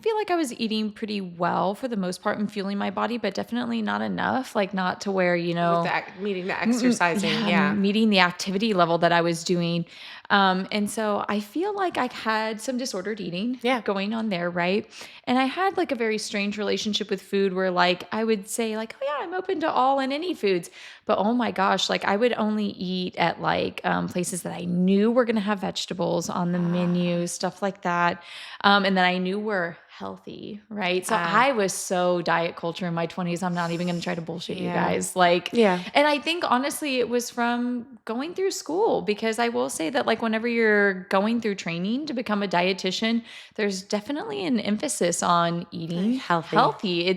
feel like I was eating pretty well for the most part and fueling my body, but definitely not enough, like not to where, With the meeting the exercising. Yeah. meeting the activity level that I was doing. And so I feel like I had some disordered eating going on there, right? And I had like a very strange relationship with food where like I would say like, oh yeah, I'm open to all and any foods. But oh my gosh, like I would only eat at like places that I knew were going to have vegetables on the menu, stuff like that. And that I knew were healthy, right? So I was so diet culture in my 20s. I'm not even going to try to bullshit you guys. Like, and I think honestly, it was from going through school because I will say that like whenever you're going through training to become a dietitian, there's definitely an emphasis on eating healthy.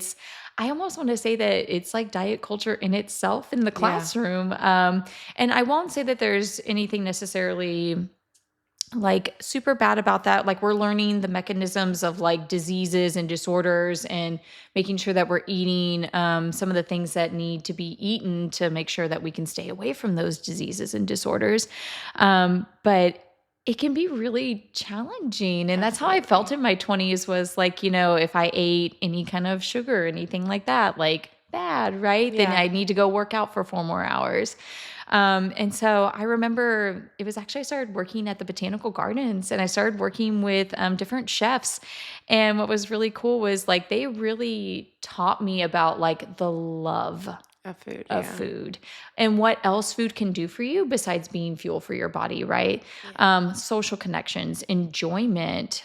I almost want to say that it's like diet culture in itself in the classroom. And I won't say that there's anything necessarily like super bad about that. Like we're learning the mechanisms of like diseases and disorders and making sure that we're eating some of the things that need to be eaten to make sure that we can stay away from those diseases and disorders. But it can be really challenging. And that's how I felt in my 20s was like, if I ate any kind of sugar or anything like that, like bad, right? Then I need to go work out for 4 more hours. And so I remember it was actually, I started working at the botanical gardens and I started working with different chefs. And what was really cool was like, they really taught me about like the love Of food and what else food can do for you besides being fuel for your body, right? Social connections, enjoyment,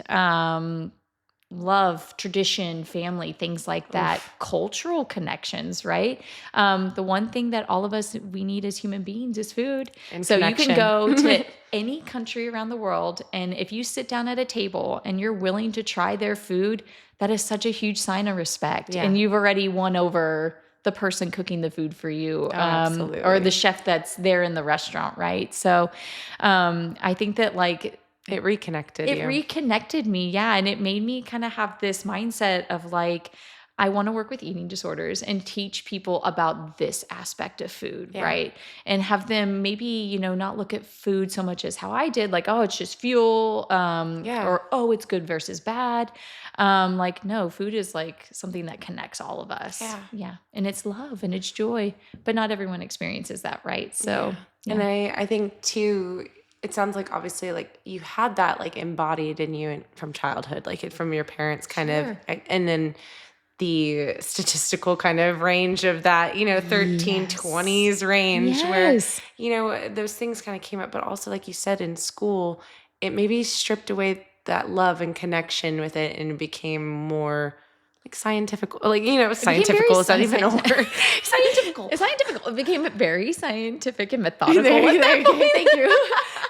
love, tradition, family, things like that, cultural connections, right? The one thing that all of us, we need as human beings is food. And So you can connection. go to any country around the world, and if you sit down at a table and you're willing to try their food, that is such a huge sign of respect. Yeah. And you've already won over the person cooking the food for you, or absolutely. the chef that's there in the restaurant, right? So I think that like It reconnected it you. reconnected me, yeah, and it made me kind of have this mindset of like, I want to work with eating disorders and teach people about this aspect of food, Yeah. right? And have them maybe, you know, not look at food so much as how I did, like, oh, it's just fuel, Yeah. or oh, it's good versus bad. Like, no, food is like something that connects all of us. Yeah. Yeah. And it's love and it's joy, but not everyone experiences that, right? So, Yeah. And I think too, it sounds like obviously like you had that like embodied in you from childhood, like it from your parents kind of, Sure. and then the statistical kind of range of that, you know, 13, Yes. 20s range where, Yes. you know, those things kind of came up, but also like you said in school, it maybe stripped away that love and connection with it and it became more like scientific, like, you know, scientifical, is that even a word? Scientifical. Scientifical. It became very scientific and methodical. There at you that go. point. Thank you.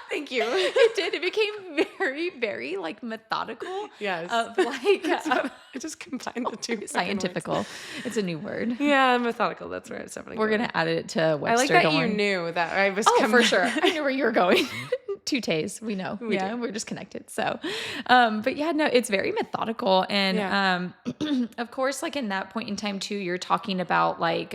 Thank you. It did. It became very, very like methodical. Yes. Of like I just combined the two. scientifical. It's a new word. Yeah, methodical. That's where it's definitely We're going. gonna add it to Webster. I like that don't you worry. knew that I was Oh, for sure. I knew where you were going. 2 days. We know. We yeah, do. we're just connected. So, but yeah, no, it's very methodical. And of course, like in that point in time too, you're talking about like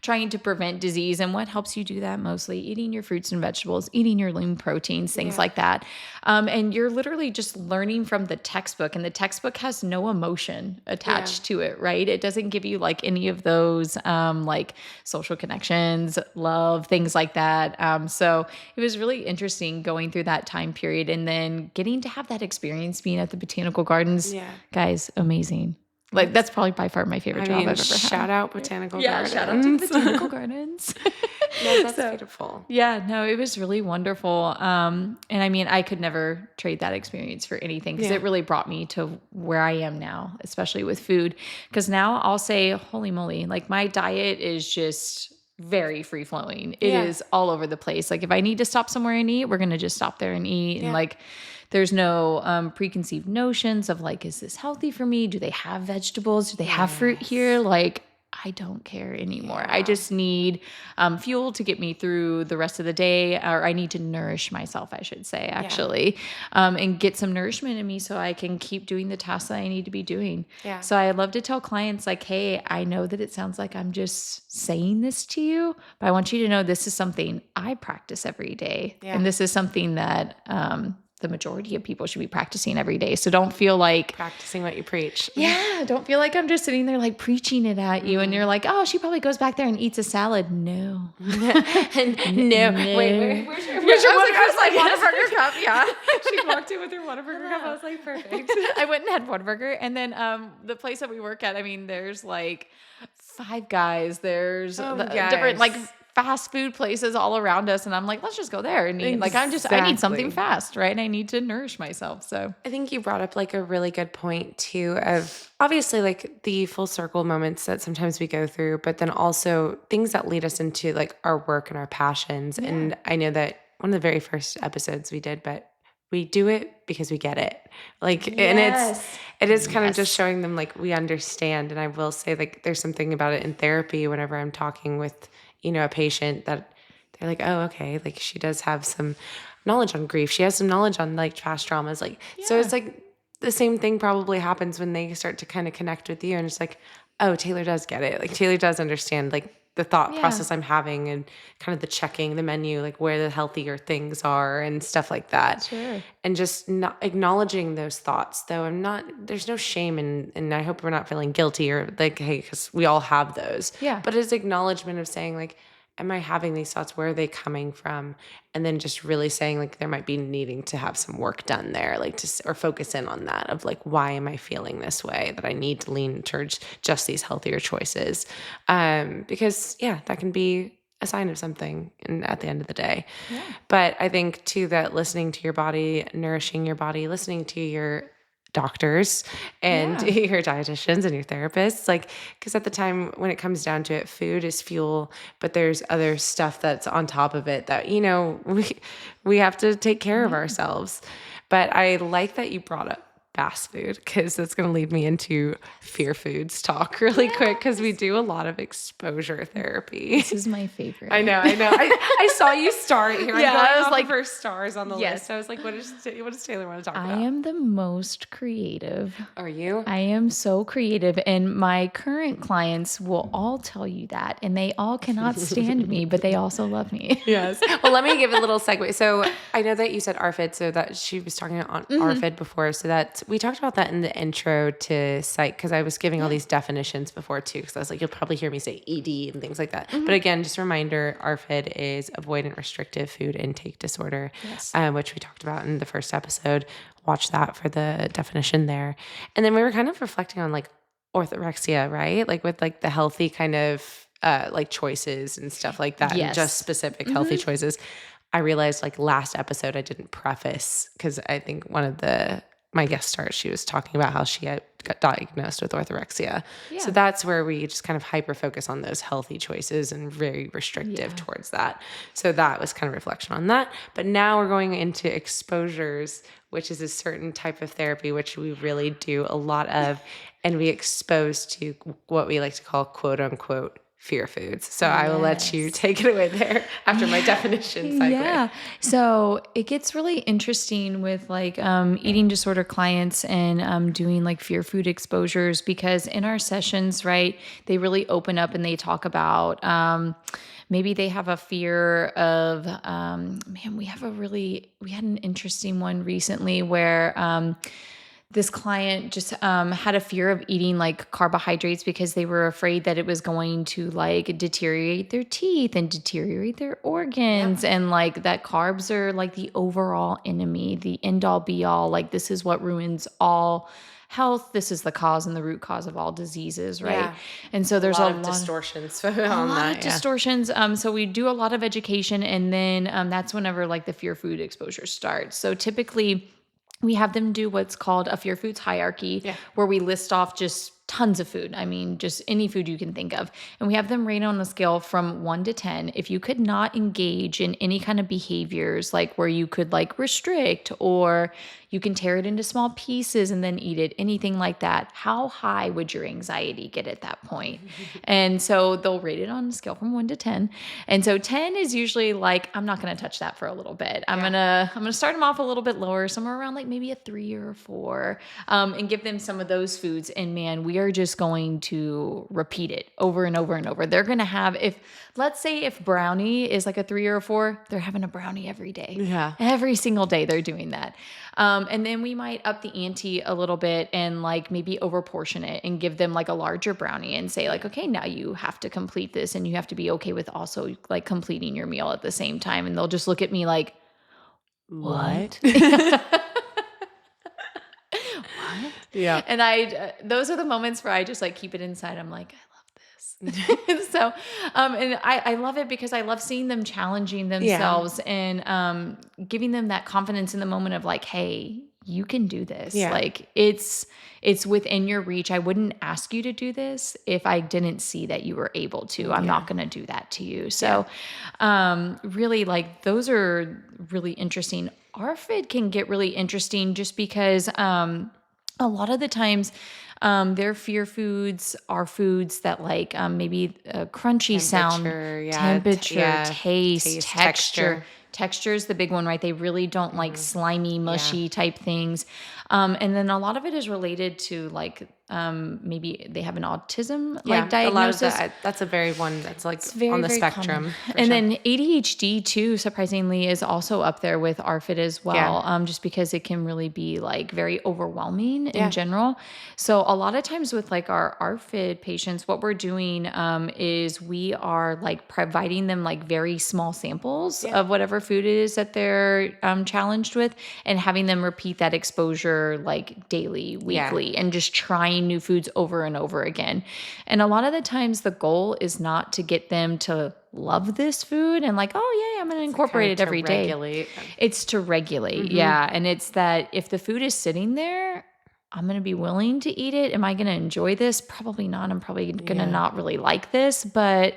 trying to prevent disease. And what helps you do that? Mostly eating your fruits and vegetables, eating your lean proteins, things like that. And you're literally just learning from the textbook, and the textbook has no emotion attached to it, right? It doesn't give you like any of those like social connections, love, things like that. So it was really interesting going through that time period and then getting to have that experience being at the botanical gardens. Yeah. Guys, amazing. Like that's probably by far my favorite job I've ever had. Shout out botanical gardens. Shout out to the botanical gardens. No, that's beautiful. Yeah, no, it was really wonderful. And I mean, I could never trade that experience for anything because it really brought me to where I am now, especially with food. Because now I'll say, holy moly, like my diet is just very free flowing. It is all over the place. Like if I need to stop somewhere and eat, we're going to just stop there and eat. And like, there's no preconceived notions of like, is this healthy for me? Do they have vegetables? Do they have fruit here? Like, I don't care anymore. I just need fuel to get me through the rest of the day, or I need to nourish myself, I should say, actually, and get some nourishment in me so I can keep doing the tasks that I need to be doing. Yeah. So I love to tell clients like, hey, I know that it sounds like I'm just saying this to you, but I want you to know this is something I practice every day. Yeah. And this is something that the majority of people should be practicing every day. So don't feel like practicing what you preach. Yeah, don't feel like I'm just sitting there like preaching it at you and you're like, oh, she probably goes back there and eats a salad. No. No. Wait, where's your I was like, Whataburger cup, yeah. She walked in with her Whataburger cup. I was like, perfect. I went and had Whataburger. And then the place that we work at, I mean, there's like Five Guys. There's different like fast food places all around us. And I'm like, let's just go there and eat. Like, I need something fast, right? And I need to nourish myself. So I think you brought up like a really good point too of obviously like the full circle moments that sometimes we go through, but then also things that lead us into like our work and our passions. Yeah. And I know that one of the very first episodes we did, but we do it because we get it. Like, and it is kind of just showing them like we understand. And I will say like there's something about it in therapy whenever I'm talking with, you know, a patient that they're like, oh, okay. Like she does have some knowledge on grief. She has some knowledge on like past traumas. Like, so it's like the same thing probably happens when they start to kind of connect with you. And it's like, oh, Taylor does get it. Like Taylor does understand like the thought process I'm having and kind of the checking the menu, like where the healthier things are and stuff like that. Sure. And just not acknowledging those thoughts though. There's no shame and I hope we're not feeling guilty or like, hey, cause we all have those. Yeah. But it's acknowledgement of saying like, am I having these thoughts? Where are they coming from? And then just really saying like, there might be needing to have some work done there, like or focus in on that of like, why am I feeling this way that I need to lean towards just these healthier choices? Because that can be a sign of something at the end of the day. Yeah. But I think too, that listening to your body, nourishing your body, listening to your doctors and Yeah. your dietitians and your therapists, like, because at the time when it comes down to it, food is fuel, but there's other stuff that's on top of it that, we have to take care of Yeah. ourselves. But I like that you brought up fast food, because that's going to lead me into fear foods talk really quick, because we Yes. do a lot of exposure therapy. This is my favorite. I know. I saw you start here. Yeah, I'm going I was off like, of her stars on the yes. list. I was like, what does Taylor want to talk I about? am the most creative. Are you? I am so creative, and my current clients will all tell you that, and they all cannot stand me, but they also love me. Yes. Well, let me give a little segue. So I know that you said ARFID, so that she was talking on ARFID before. So that we talked about that in the intro to psych, because I was giving all these definitions before too, because I was like, you'll probably hear me say ED and things like that. But again, just a reminder, ARFID is avoidant restrictive food intake disorder, Yes. which we talked about in the first episode. Watch that for the definition there. And then we were kind of reflecting on like orthorexia, right? Like with like the healthy kind of like choices and stuff like that, and Yes. just specific healthy choices. I realized like last episode I didn't preface, because I think one of my guest stars, she was talking about how she got diagnosed with orthorexia. Yeah. So that's where we just kind of hyper focus on those healthy choices and very restrictive towards that. So that was kind of reflection on that. But now we're going into exposures, which is a certain type of therapy, which we really do a lot of, and we expose to what we like to call quote unquote fear foods. So I will let you Yes. take it away there after my definition segue. Yeah. So it gets really interesting with like eating disorder clients and doing like fear food exposures, because in our sessions, right, they really open up and they talk about maybe they have a fear of, we had an interesting one recently where this client just had a fear of eating like carbohydrates because they were afraid that it was going to like deteriorate their teeth and deteriorate their organs. And like that carbs are like the overall enemy, the end all be all. Like this is what ruins all health. This is the cause and the root cause of all diseases, right? Yeah. And so there's a lot of distortions on a lot that. of distortions. So we do a lot of education, and then that's whenever like the fear food exposure starts. So typically we have them do what's called a fear foods hierarchy, where we list off just tons of food. I mean, just any food you can think of. And we have them rate on a scale from 1 to 10. If you could not engage in any kind of behaviors, like where you could like restrict, or you can tear it into small pieces and then eat it, anything like that, how high would your anxiety get at that point? And so they'll rate it on a scale from 1 to 10. And so 10 is usually like, I'm not going to touch that for a little bit. I'm going to start them off a little bit lower, somewhere around like maybe a 3 or a 4, and give them some of those foods. And man, we are just going to repeat it over and over and over. They're going to have, let's say if brownie is like a 3 or a 4, they're having a brownie every day. Yeah. Every single day they're doing that. And then we might up the ante a little bit and like maybe overportion it and give them like a larger brownie and say like, okay, now you have to complete this, and you have to be okay with also like completing your meal at the same time. And they'll just look at me like, what? What? Yeah. And those are the moments where I just like keep it inside. I'm like, I love this. So, and I love it because I love seeing them challenging themselves and giving them that confidence in the moment of like, hey, you can do this. Yeah. Like it's within your reach. I wouldn't ask you to do this if I didn't see that you were able to. I'm not going to do that to you. So, really like those are really interesting. ARFID can get really interesting just because, a lot of the times, their fear foods are foods that like maybe a crunchy sound, temperature, taste, texture. Texture is the big one, right? They really don't like slimy, mushy type things. And then a lot of it is related to like maybe they have an autism like diagnosis. A lot of that, that's a very one that's like very, on the very spectrum. And then ADHD too, surprisingly, is also up there with ARFID as well, just because it can really be like very overwhelming in general. So a lot of times with like our ARFID patients, what we're doing is we are like providing them like very small samples of whatever food it is that they're challenged with, and having them repeat that exposure like daily, weekly, and just trying new foods over and over again. And a lot of the times the goal is not to get them to love this food and like, oh yeah, I'm going to incorporate it every day. Regulate. It's to regulate. Yeah. And it's that if the food is sitting there, I'm going to be willing to eat it. Am I going to enjoy this? Probably not. I'm probably going to not really like this, but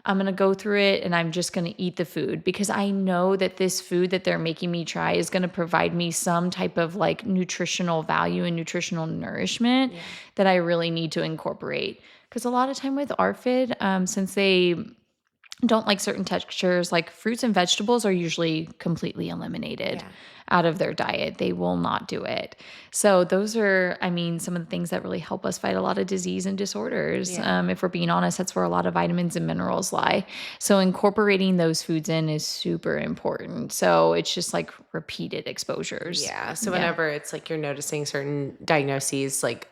I'm going to go through it and I'm just going to eat the food because I know that this food that they're making me try is going to provide me some type of like nutritional value and nutritional nourishment that I really need to incorporate. Because a lot of time with ARFID, since they don't like certain textures, like fruits and vegetables are usually completely eliminated out of their diet. They will not do it. So those are, I mean, some of the things that really help us fight a lot of disease and disorders. If we're being honest, that's where a lot of vitamins and minerals lie. So incorporating those foods in is super important. So it's just like repeated exposures. Yeah. So whenever it's like you're noticing certain diagnoses, like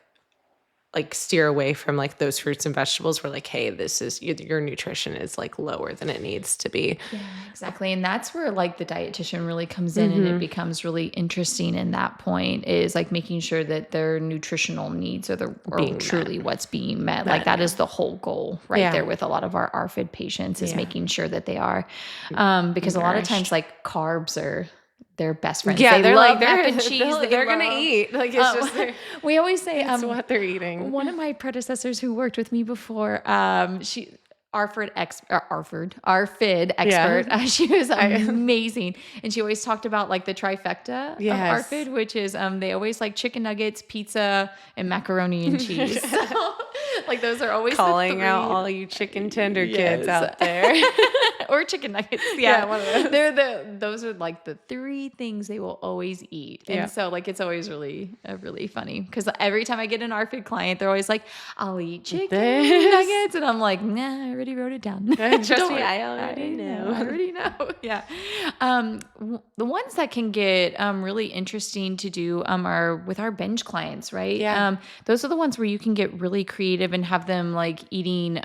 steer away from like those fruits and vegetables where like, hey, this is your nutrition is like lower than it needs to be. Yeah, exactly. And that's where like the dietitian really comes in and it becomes really interesting in that point is like making sure that their nutritional needs are truly what's being met. Like that is the whole goal there with a lot of our ARFID patients is making sure that they are. Because a lot of times like carbs are their best friends. Yeah, they're love like mac and cheese. They're gonna eat. Like it's just we always say it's what they're eating. One of my predecessors who worked with me before, she ARFID expert. She was amazing, and she always talked about like the trifecta of ARFID, which is they always like chicken nuggets, pizza, and macaroni and cheese. So, like those are always calling out all you chicken tender kids out there. Or chicken nuggets. Yeah, one of those. Those are like the three things they will always eat. And so like it's always really funny because every time I get an ARFID client, they're always like, I'll eat chicken nuggets. And I'm like, nah, I already wrote it down. Trust me, I already know. I already know. Yeah. The ones that can get really interesting to do are with our binge clients, right? Yeah. Those are the ones where you can get really creative and have them like eating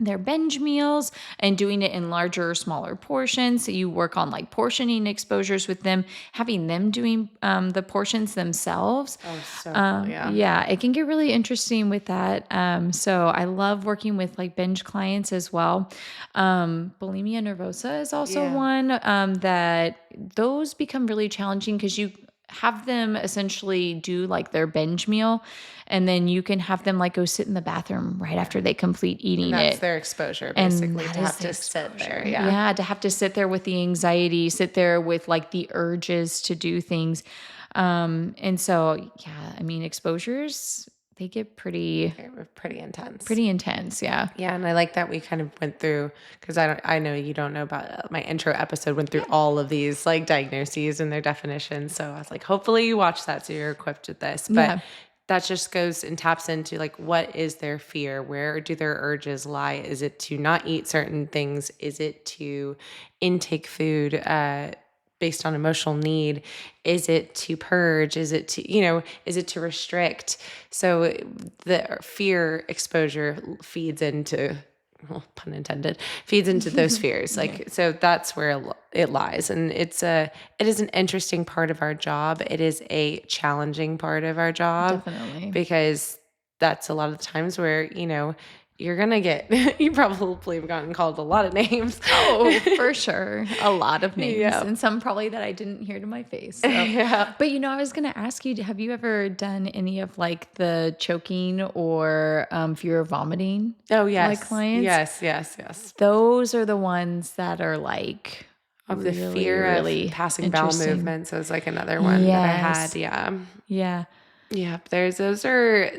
their binge meals and doing it in larger or smaller portions. So you work on like portioning exposures with them, having them doing the portions themselves. Oh, so cool, yeah, it can get really interesting with that. So I love working with like binge clients as well. Bulimia nervosa is also one that those become really challenging because you have them essentially do like their binge meal and then you can have them like go sit in the bathroom right after they complete eating that's it. Their exposure basically to have to sit there. Yeah, to have to sit there with the anxiety, sit there with like the urges to do things. And so, I mean, exposures, they get pretty intense. Pretty intense, yeah. Yeah, and I like that we kind of went through because I know you don't know about my intro episode went through all of these like diagnoses and their definitions. So I was like, hopefully you watch that so you're equipped with this. But that just goes and taps into like what is their fear? Where do their urges lie? Is it to not eat certain things? Is it to intake food based on emotional need? Is it to purge? Is it to, is it to restrict? So the fear exposure feeds into, well, pun intended, feeds into those fears. So that's where it lies. And it is an interesting part of our job. It is a challenging part of our job. Definitely. Because that's a lot of the times where, you're going to get, you probably have gotten called a lot of names. Oh, for sure. A lot of names. And some probably that I didn't hear to my face. So. But, I was going to ask you, have you ever done any of like the choking or fear of vomiting? Oh, yes. Like clients? Yes. Those are the ones that are like of the fear of passing bowel movements. So it's like another one that I had. Yeah. Those are,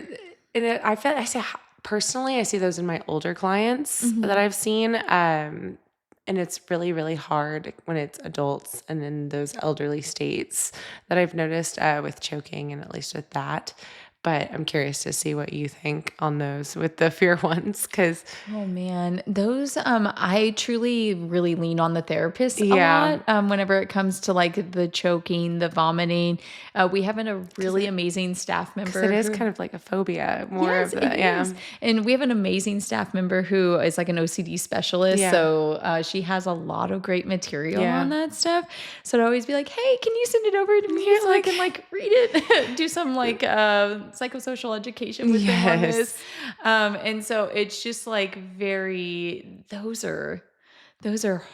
I feel I say, personally, I see those in my older clients that I've seen. And it's really, really hard when it's adults and in those elderly states that I've noticed with choking and at least with that. But I'm curious to see what you think on those with the fear ones. Cause oh man, those, I truly really lean on the therapist a lot. Whenever it comes to like the choking, the vomiting, we have a really amazing staff member. It is kind of like a phobia more of the, is. And we have an amazing staff member who is like an OCD specialist. So she has a lot of great material on that stuff. So I'd always be like, hey, can you send it over to me so I can like read it, do some like, psychosocial education with them on this. And so it's just like those are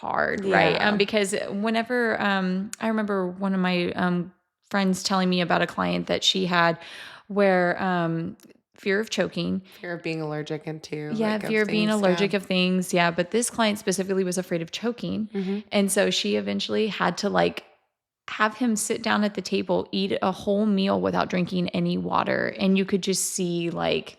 hard, right? Because whenever, I remember one of my, friends telling me about a client that she had where fear of choking. Fear of being allergic into Yeah, fear of being allergic of things. Yeah, but this client specifically was afraid of choking. And so she eventually had to like have him sit down at the table, eat a whole meal without drinking any water. And you could just see like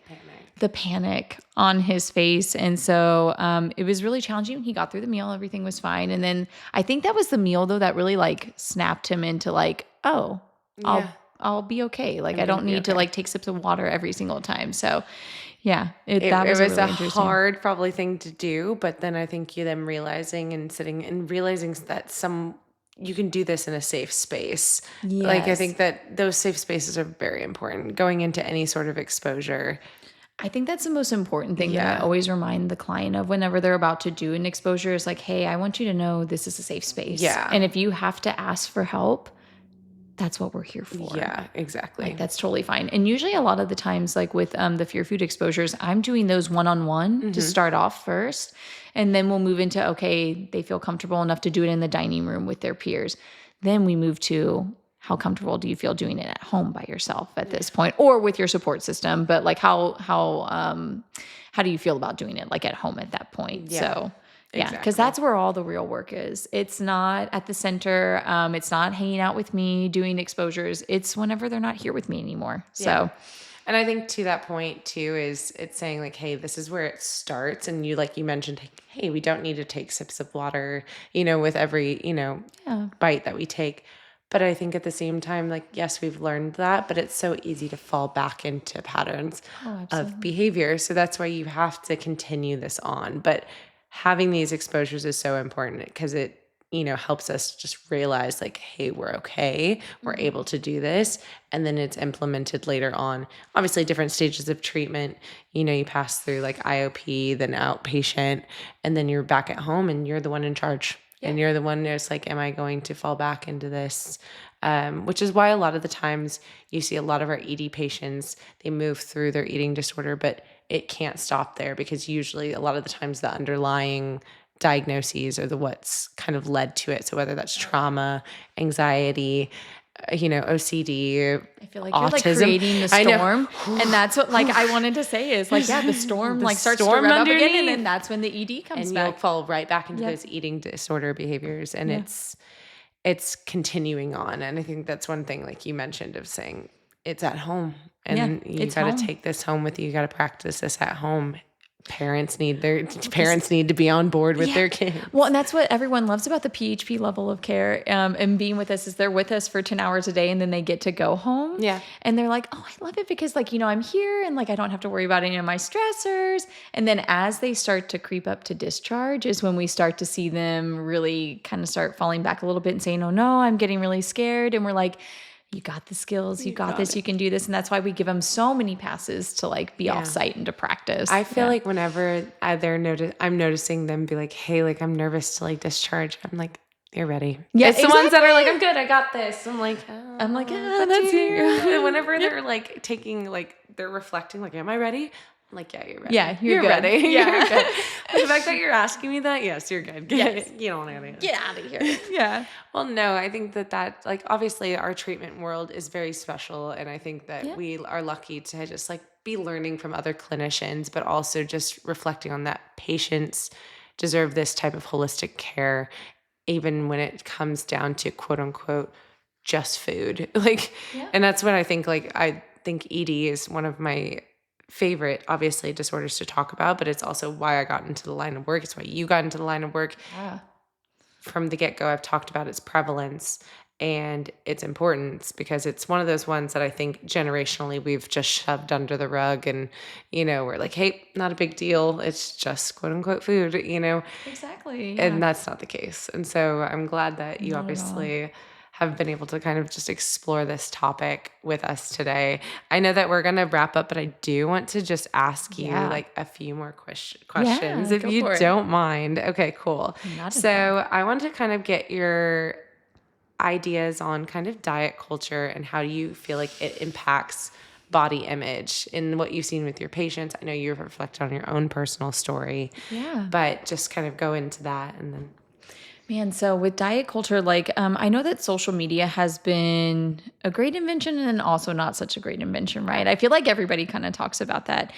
the panic on his face. And so it was really challenging. He got through the meal. Everything was fine. And then I think that was the meal though that really like snapped him into like, oh, I'll be okay. Like I don't need to like take sips of water every single time. So yeah, that was really a hard probably thing to do. But then I think you them realizing and sitting and realizing that you can do this in a safe space. Yes. Like I think that those safe spaces are very important going into any sort of exposure. I think that's the most important thing that I always remind the client of whenever they're about to do an exposure is like, hey, I want you to know this is a safe space. Yeah. And if you have to ask for help, that's what we're here for. Yeah, exactly. Like that's totally fine. And usually a lot of the times, like with the fear food exposures, I'm doing those one-on-one to start off first. And then we'll move into, okay, they feel comfortable enough to do it in the dining room with their peers. Then we move to how comfortable do you feel doing it at home by yourself at this point or with your support system? But like how do you feel about doing it like at home at that point? Yeah. So yeah, because that's where all the real work is. It's not at the center. It's not hanging out with me doing exposures. It's whenever they're not here with me anymore. So, and I think to that point too is it's saying like, hey, this is where it starts. And you mentioned, hey, we don't need to take sips of water, with every, bite that we take. But I think at the same time, like, yes, we've learned that, but it's so easy to fall back into patterns of behavior. So that's why you have to continue this on. But having these exposures is so important because it, helps us just realize like, hey, we're okay. We're able to do this. And then it's implemented later on. Obviously, different stages of treatment. You pass through like IOP, then outpatient, and then you're back at home and you're the one in charge. Yeah. And you're the one that's like, am I going to fall back into this? Which is why a lot of the times you see a lot of our ED patients, they move through their eating disorder, but it can't stop there because usually a lot of the times the underlying diagnoses are what's kind of led to it. So whether that's trauma, anxiety, OCD, I feel like autism. You're like creating the storm. And that's what like I wanted to say is like, yeah, the storm starts to rev up again. And then that's when the ED comes back. And you'll fall right back into those eating disorder behaviors. And it's continuing on. And I think that's one thing like you mentioned of saying it's at home. And you got to take this home with you. You got to practice this at home. Parents need to be on board with their kids. Well, and that's what everyone loves about the PHP level of care and being with us is they're with us for 10 hours a day and then they get to go home. Yeah. And they're like, oh, I love it because like, I'm here and like, I don't have to worry about any of my stressors. And then as they start to creep up to discharge is when we start to see them really kind of start falling back a little bit and saying, oh no, I'm getting really scared. And we're like, you got the skills, you got this, you can do this. And that's why we give them so many passes to like be off site and to practice. I feel like whenever I'm noticing them be like, hey, like I'm nervous to like discharge. I'm like, you're ready. Yeah, it's the ones that are like, I'm good, I got this. I'm like, that's you. Whenever they're like taking like, they're reflecting like, am I ready? I'm like, yeah, you're ready. Yeah, you're good. Ready. Yeah, you're good. The fact that you're asking me that, yes, you're good. Yes. You don't want to get out of here. Yeah. Well, no, I think that like obviously our treatment world is very special, and I think that we are lucky to just like be learning from other clinicians, but also just reflecting on that patients deserve this type of holistic care, even when it comes down to quote unquote just food. Like, and that's what I think. Like, I think ED is one of my favorite, obviously, disorders to talk about, but it's also why I got into the line of work. It's why you got into the line of work. Yeah. From the get-go, I've talked about its prevalence and its importance because it's one of those ones that I think generationally we've just shoved under the rug and, we're like, hey, not a big deal. It's just quote unquote food, Exactly. Yeah. And that's not the case. And so I'm glad that you obviously have been able to kind of just explore this topic with us today. I know that we're going to wrap up, but I do want to just ask you like a few more questions if you don't mind. Okay, cool. So I want to kind of get your ideas on kind of diet culture and how you feel like it impacts body image in what you've seen with your patients. I know you've reflected on your own personal story, but just kind of go into that and then. Man, so with diet culture, like I know that social media has been a great invention and also not such a great invention, right? I feel like everybody kind of talks about that.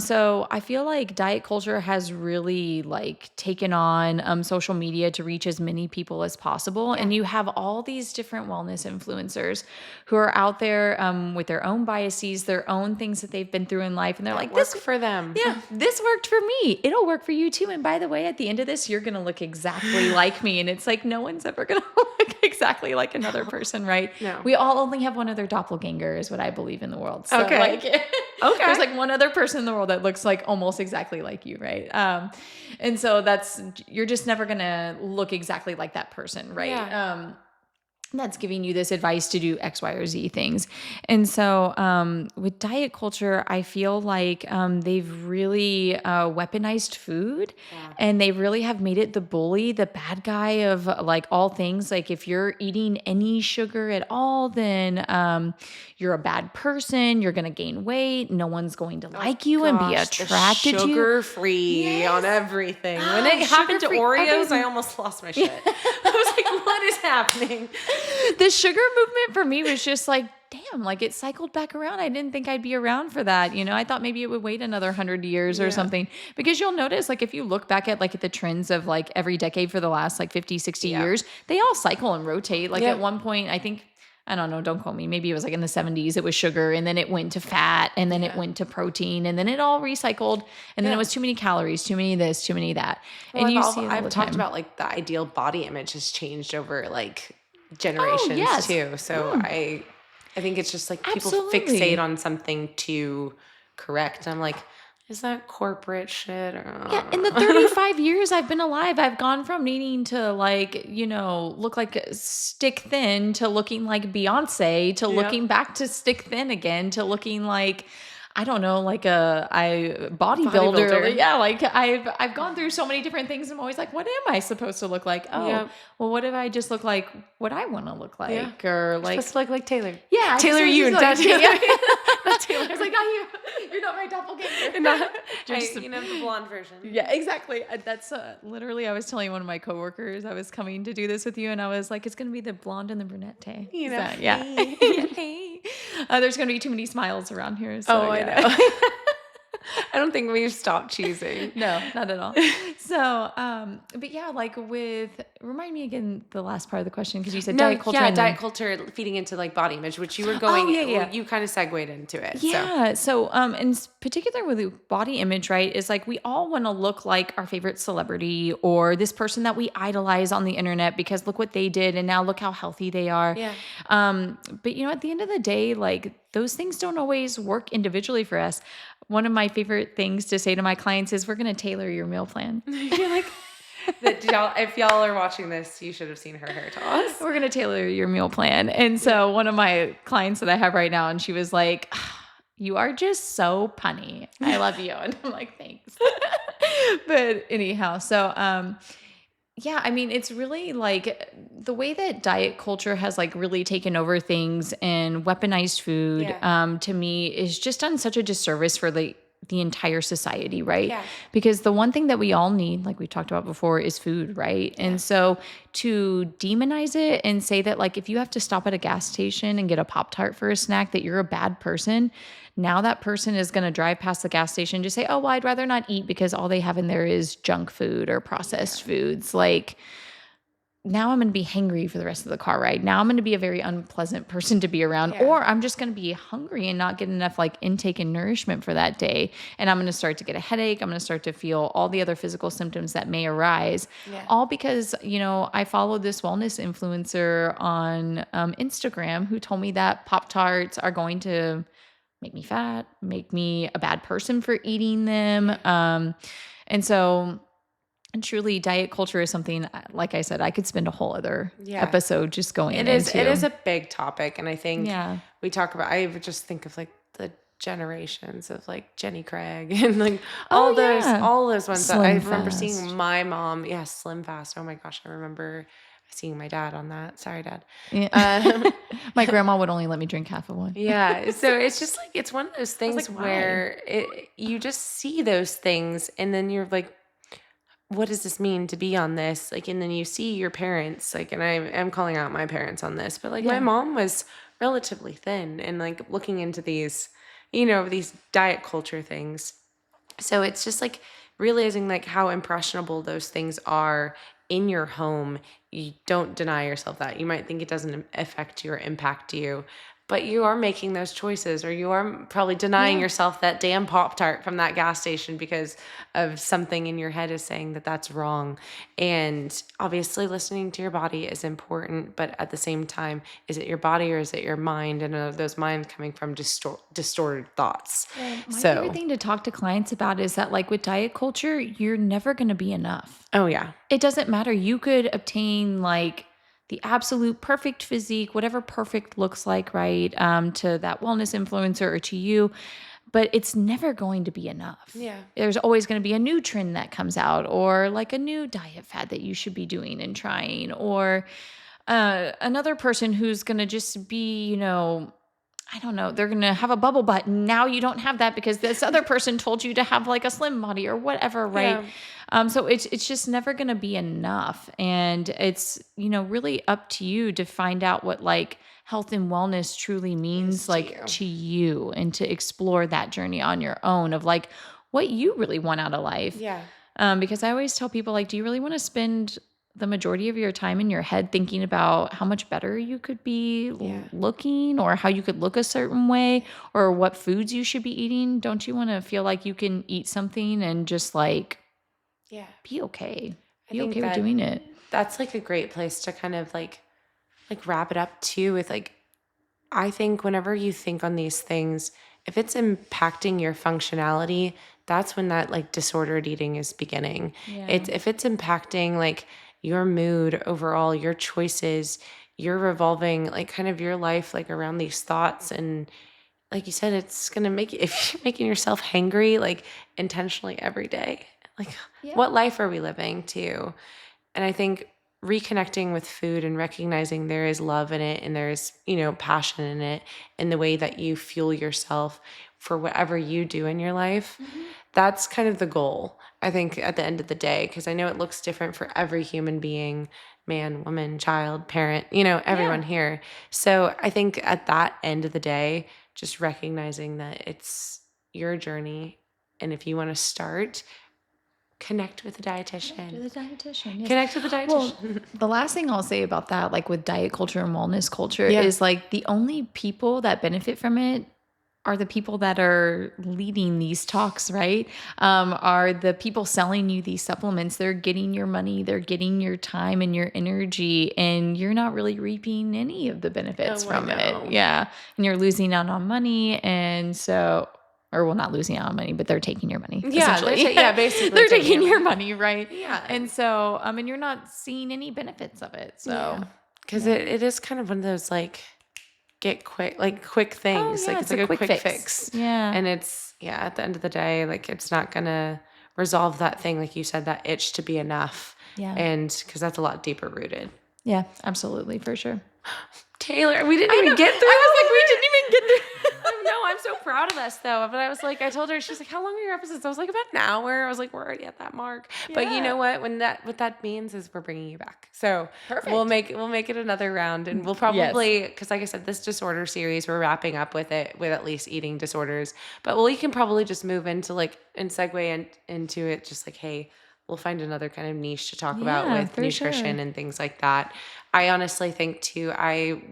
So I feel like diet culture has really like taken on social media to reach as many people as possible. And you have all these different wellness influencers who are out there with their own biases, their own things that they've been through in life. And they're like, Work for them. yeah, this worked for me. It'll work for you too. And by the way, at the end of this, you're going to look exactly like me. And it's like, no one's ever going to look exactly like another person, right? No. We all only have one other doppelganger is what I believe in the world. So Okay. like, Okay. there's like one other person in the world that looks like almost exactly like you, right? And so you're just never going to look exactly like that person, right? Yeah. That's giving you this advice to do X, Y, or Z things. And so with diet culture, I feel like they've really weaponized food and they really have made it the bully, the bad guy of like all things. Like if you're eating any sugar at all, then you're a bad person. You're going to gain weight. No one's going to like you and be attracted to you. Sugar-free on everything. When it happened to Oreos, everything. I almost lost my shit. I was like, what is happening? The sugar movement for me was just like, damn, like it cycled back around. I didn't think I'd be around for that. You know, I thought maybe it would wait another 100 years or something, because you'll notice like if you look back at the trends of like every decade for the last like 50, 60 years, they all cycle and rotate. Like at one point, I think, I don't know, don't quote me. Maybe it was like in the 70s, it was sugar and then it went to fat and then it went to protein and then it all recycled and then it was too many calories, too many this, too many that. Well, and I've talked about like the ideal body image has changed over like generations too. So I think it's just like people fixate on something to correct. I'm like, is that corporate shit? Yeah, in the 35 years I've been alive, I've gone from needing to like, you know, look like stick thin to looking like Beyonce to looking back to stick thin again to looking like, I don't know, like a bodybuilder. Yeah, like I've gone through so many different things. I'm always like, what am I supposed to look like? Oh, well, what if I just look like what I want to look like, or like supposed to look like Taylor? Yeah, Taylor, you like, Taylor. Not Taylor. I was like, not you. You're not my doppelganger. You know, the blonde version. Yeah, exactly. That's literally, I was telling one of my coworkers, I was coming to do this with you, and I was like, it's going to be the blonde and the brunette. You know, hey. There's going to be too many smiles around here. So, I know. I don't think we've stopped cheesing. No, not at all. So, but yeah, like remind me again the last part of the question, because you said diet culture. Yeah, diet culture feeding into like body image, which you were going. You kind of segued into it. Yeah. So, in particular with body image, right, is like we all want to look like our favorite celebrity or this person that we idolize on the internet because look what they did and now look how healthy they are. Yeah. But you know, at the end of the day, like those things don't always work individually for us. One of my favorite things to say to my clients is, we're going to tailor your meal plan. You're like, if y'all are watching this, you should have seen her hair toss. We're going to tailor your meal plan. And so one of my clients that I have right now, and she was like, you are just so punny. I love you. And I'm like, thanks. But anyhow, so, yeah, I mean, it's really like the way that diet culture has like really taken over things and weaponized food, to me is just done such a disservice for the entire society, right? Yeah. Because the one thing that we all need, like we talked about before, is food, right? Yeah. And so to demonize it and say that like if you have to stop at a gas station and get a Pop-Tart for a snack, that you're a bad person. Now that person is going to drive past the gas station and just say, oh, well, I'd rather not eat because all they have in there is junk food or processed foods. Like, now I'm going to be hangry for the rest of the car ride. Now I'm going to be a very unpleasant person to be around, or I'm just going to be hungry and not get enough like intake and nourishment for that day. And I'm going to start to get a headache. I'm going to start to feel all the other physical symptoms that may arise, all because, you know, I followed this wellness influencer on Instagram who told me that Pop-Tarts are going to make me fat, make me a bad person for eating them. And so truly diet culture is something, like I said, I could spend a whole other episode just going into. It is a big topic. And I think we talk about, I would just think of like the generations of like Jenny Craig and like all those ones that I remember seeing my mom. Yeah. Slim Fast. Oh my gosh. I remember seeing my dad on that. Sorry, Dad. Yeah. My grandma would only let me drink half of one. Yeah. So it's just like, it's one of those things like, where you just see those things and then you're like, what does this mean to be on this? Like, and then you see your parents, like, and I am calling out my parents on this, but like my Yeah. mom was relatively thin, and like looking into these, these diet culture things. So it's just like realizing like how impressionable those things are in your home. You don't deny yourself that. You might think it doesn't affect you or impact you, but you are making those choices, or you are probably denying Yeah. yourself that damn Pop-Tart from that gas station because of something in your head is saying that that's wrong. And obviously listening to your body is important, but at the same time, is it your body or is it your mind? And are those minds coming from distorted thoughts? Well, my So, favorite thing to talk to clients about is that, like with diet culture, you're never going to be enough. oh yeah. It doesn't matter. You could obtain like the absolute perfect physique, whatever perfect looks like, right? To that wellness influencer or to you, but it's never going to be enough. Yeah. There's always going to be a new trend that comes out, or like a new diet fad that you should be doing and trying, or another person who's going to just be, I don't know, they're going to have a bubble butt. And now you don't have that because this other person told you to have like a slim body or whatever, right? Yeah. So it's just never going to be enough. And it's, really up to you to find out what like health and wellness truly means to you, and to explore that journey on your own of like what you really want out of life. Yeah. Because I always tell people, like, do you really want to spend the majority of your time in your head thinking about how much better you could be looking, or how you could look a certain way, or what foods you should be eating? Don't you want to feel like you can eat something and just like be okay? Be okay with doing it. That's like a great place to kind of like wrap it up too with like, I think whenever you think on these things, if it's impacting your functionality, that's when that like disordered eating is beginning. Yeah. If it's impacting like your mood overall, your choices, you're revolving like kind of your life like around these thoughts, and like you said, it's gonna make if you're making yourself hangry like intentionally every day, like what life are we living too? And I think reconnecting with food and recognizing there is love in it, and there's, passion in it, in the way that you fuel yourself for whatever you do in your life. Mm-hmm. That's kind of the goal, I think, at the end of the day, because I know it looks different for every human being, man, woman, child, parent, everyone here. So I think at that end of the day, just recognizing that it's your journey. And if you want to start, connect with a dietitian. Yes. Connect with a dietitian. Well, the last thing I'll say about that, like with diet culture and wellness culture, is like the only people that benefit from it are the people that are leading these talks, right? Are the people selling you these supplements. They're getting your money, they're getting your time and your energy, and you're not really reaping any of the benefits from it. Yeah. And you're losing out on money. And so, or well, not losing out on money, but they're taking your money. Yeah, basically. They're taking your money, right? Yeah. And so, and you're not seeing any benefits of it. So, because it is kind of one of those like quick things. Oh, yeah, like it's like a quick fix. Yeah. And it's at the end of the day, like it's not gonna resolve that thing, like you said, that itch to be enough. Yeah. And because that's a lot deeper rooted. Yeah, absolutely, for sure. Taylor, we didn't even get through. I was like, we didn't even get through. No, I'm so proud of us though. But I was like, I told her, she's like, how long are your episodes? I was like, about an hour. I was like, we're already at that mark. Yeah. But you know what? What that means is we're bringing you back. So perfect. We'll make it another round, and we'll probably, because like I said, this disorder series, we're wrapping up with it with at least eating disorders. But we can probably just move into and segue into it. Just like, hey, we'll find another kind of niche to talk about with nutrition and things like that. I honestly think too,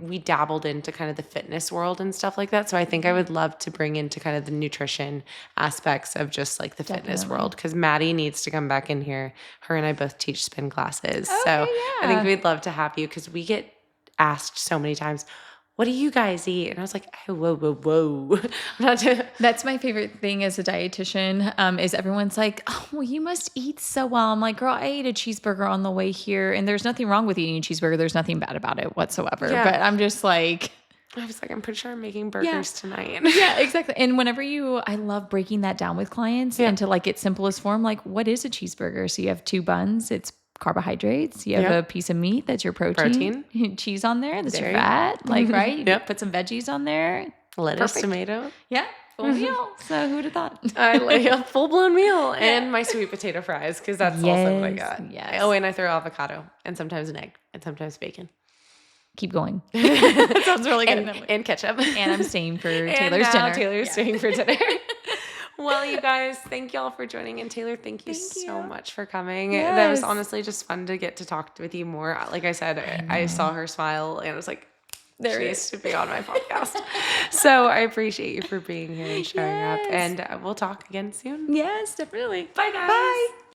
we dabbled into kind of the fitness world and stuff like that. So I think I would love to bring into kind of the nutrition aspects of just like the fitness world, because Maddie needs to come back in here. Her and I both teach spin classes. Okay, so I think we'd love to have you, because we get asked so many times, what do you guys eat? And I was like, oh, whoa. That's my favorite thing as a dietitian, is everyone's like, oh, well, you must eat so well. I'm like, girl, I ate a cheeseburger on the way here, and there's nothing wrong with eating a cheeseburger. There's nothing bad about it whatsoever. Yeah. But I'm just like... I was like, I'm pretty sure I'm making burgers tonight. Yeah, exactly. And whenever I love breaking that down with clients into like its simplest form, like what is a cheeseburger? So you have 2 buns, it's carbohydrates. You have a piece of meat, that's your protein. Cheese on there, that's your fat. Like, right? You put some veggies on there. lettuce, Perfect. tomato. Yeah, full meal. So who would have thought? I like a full-blown meal and my sweet potato fries because that's also what I Yes, got. yes. Oh, and I throw avocado and sometimes an egg and sometimes bacon. Keep going. That sounds really good. And ketchup. And I'm staying for And Taylor's now dinner. Taylor's staying for dinner. Well, you guys, thank y'all for joining. And Taylor, thank you Thank so you. much for coming. That was Yes. honestly just fun to get to talk with you more. Like I said, I saw her smile and I was like, There she it needs to be on my podcast. So I appreciate you for being here and showing up. Yes. And we'll talk again soon. Yes, definitely. Bye, guys. Bye.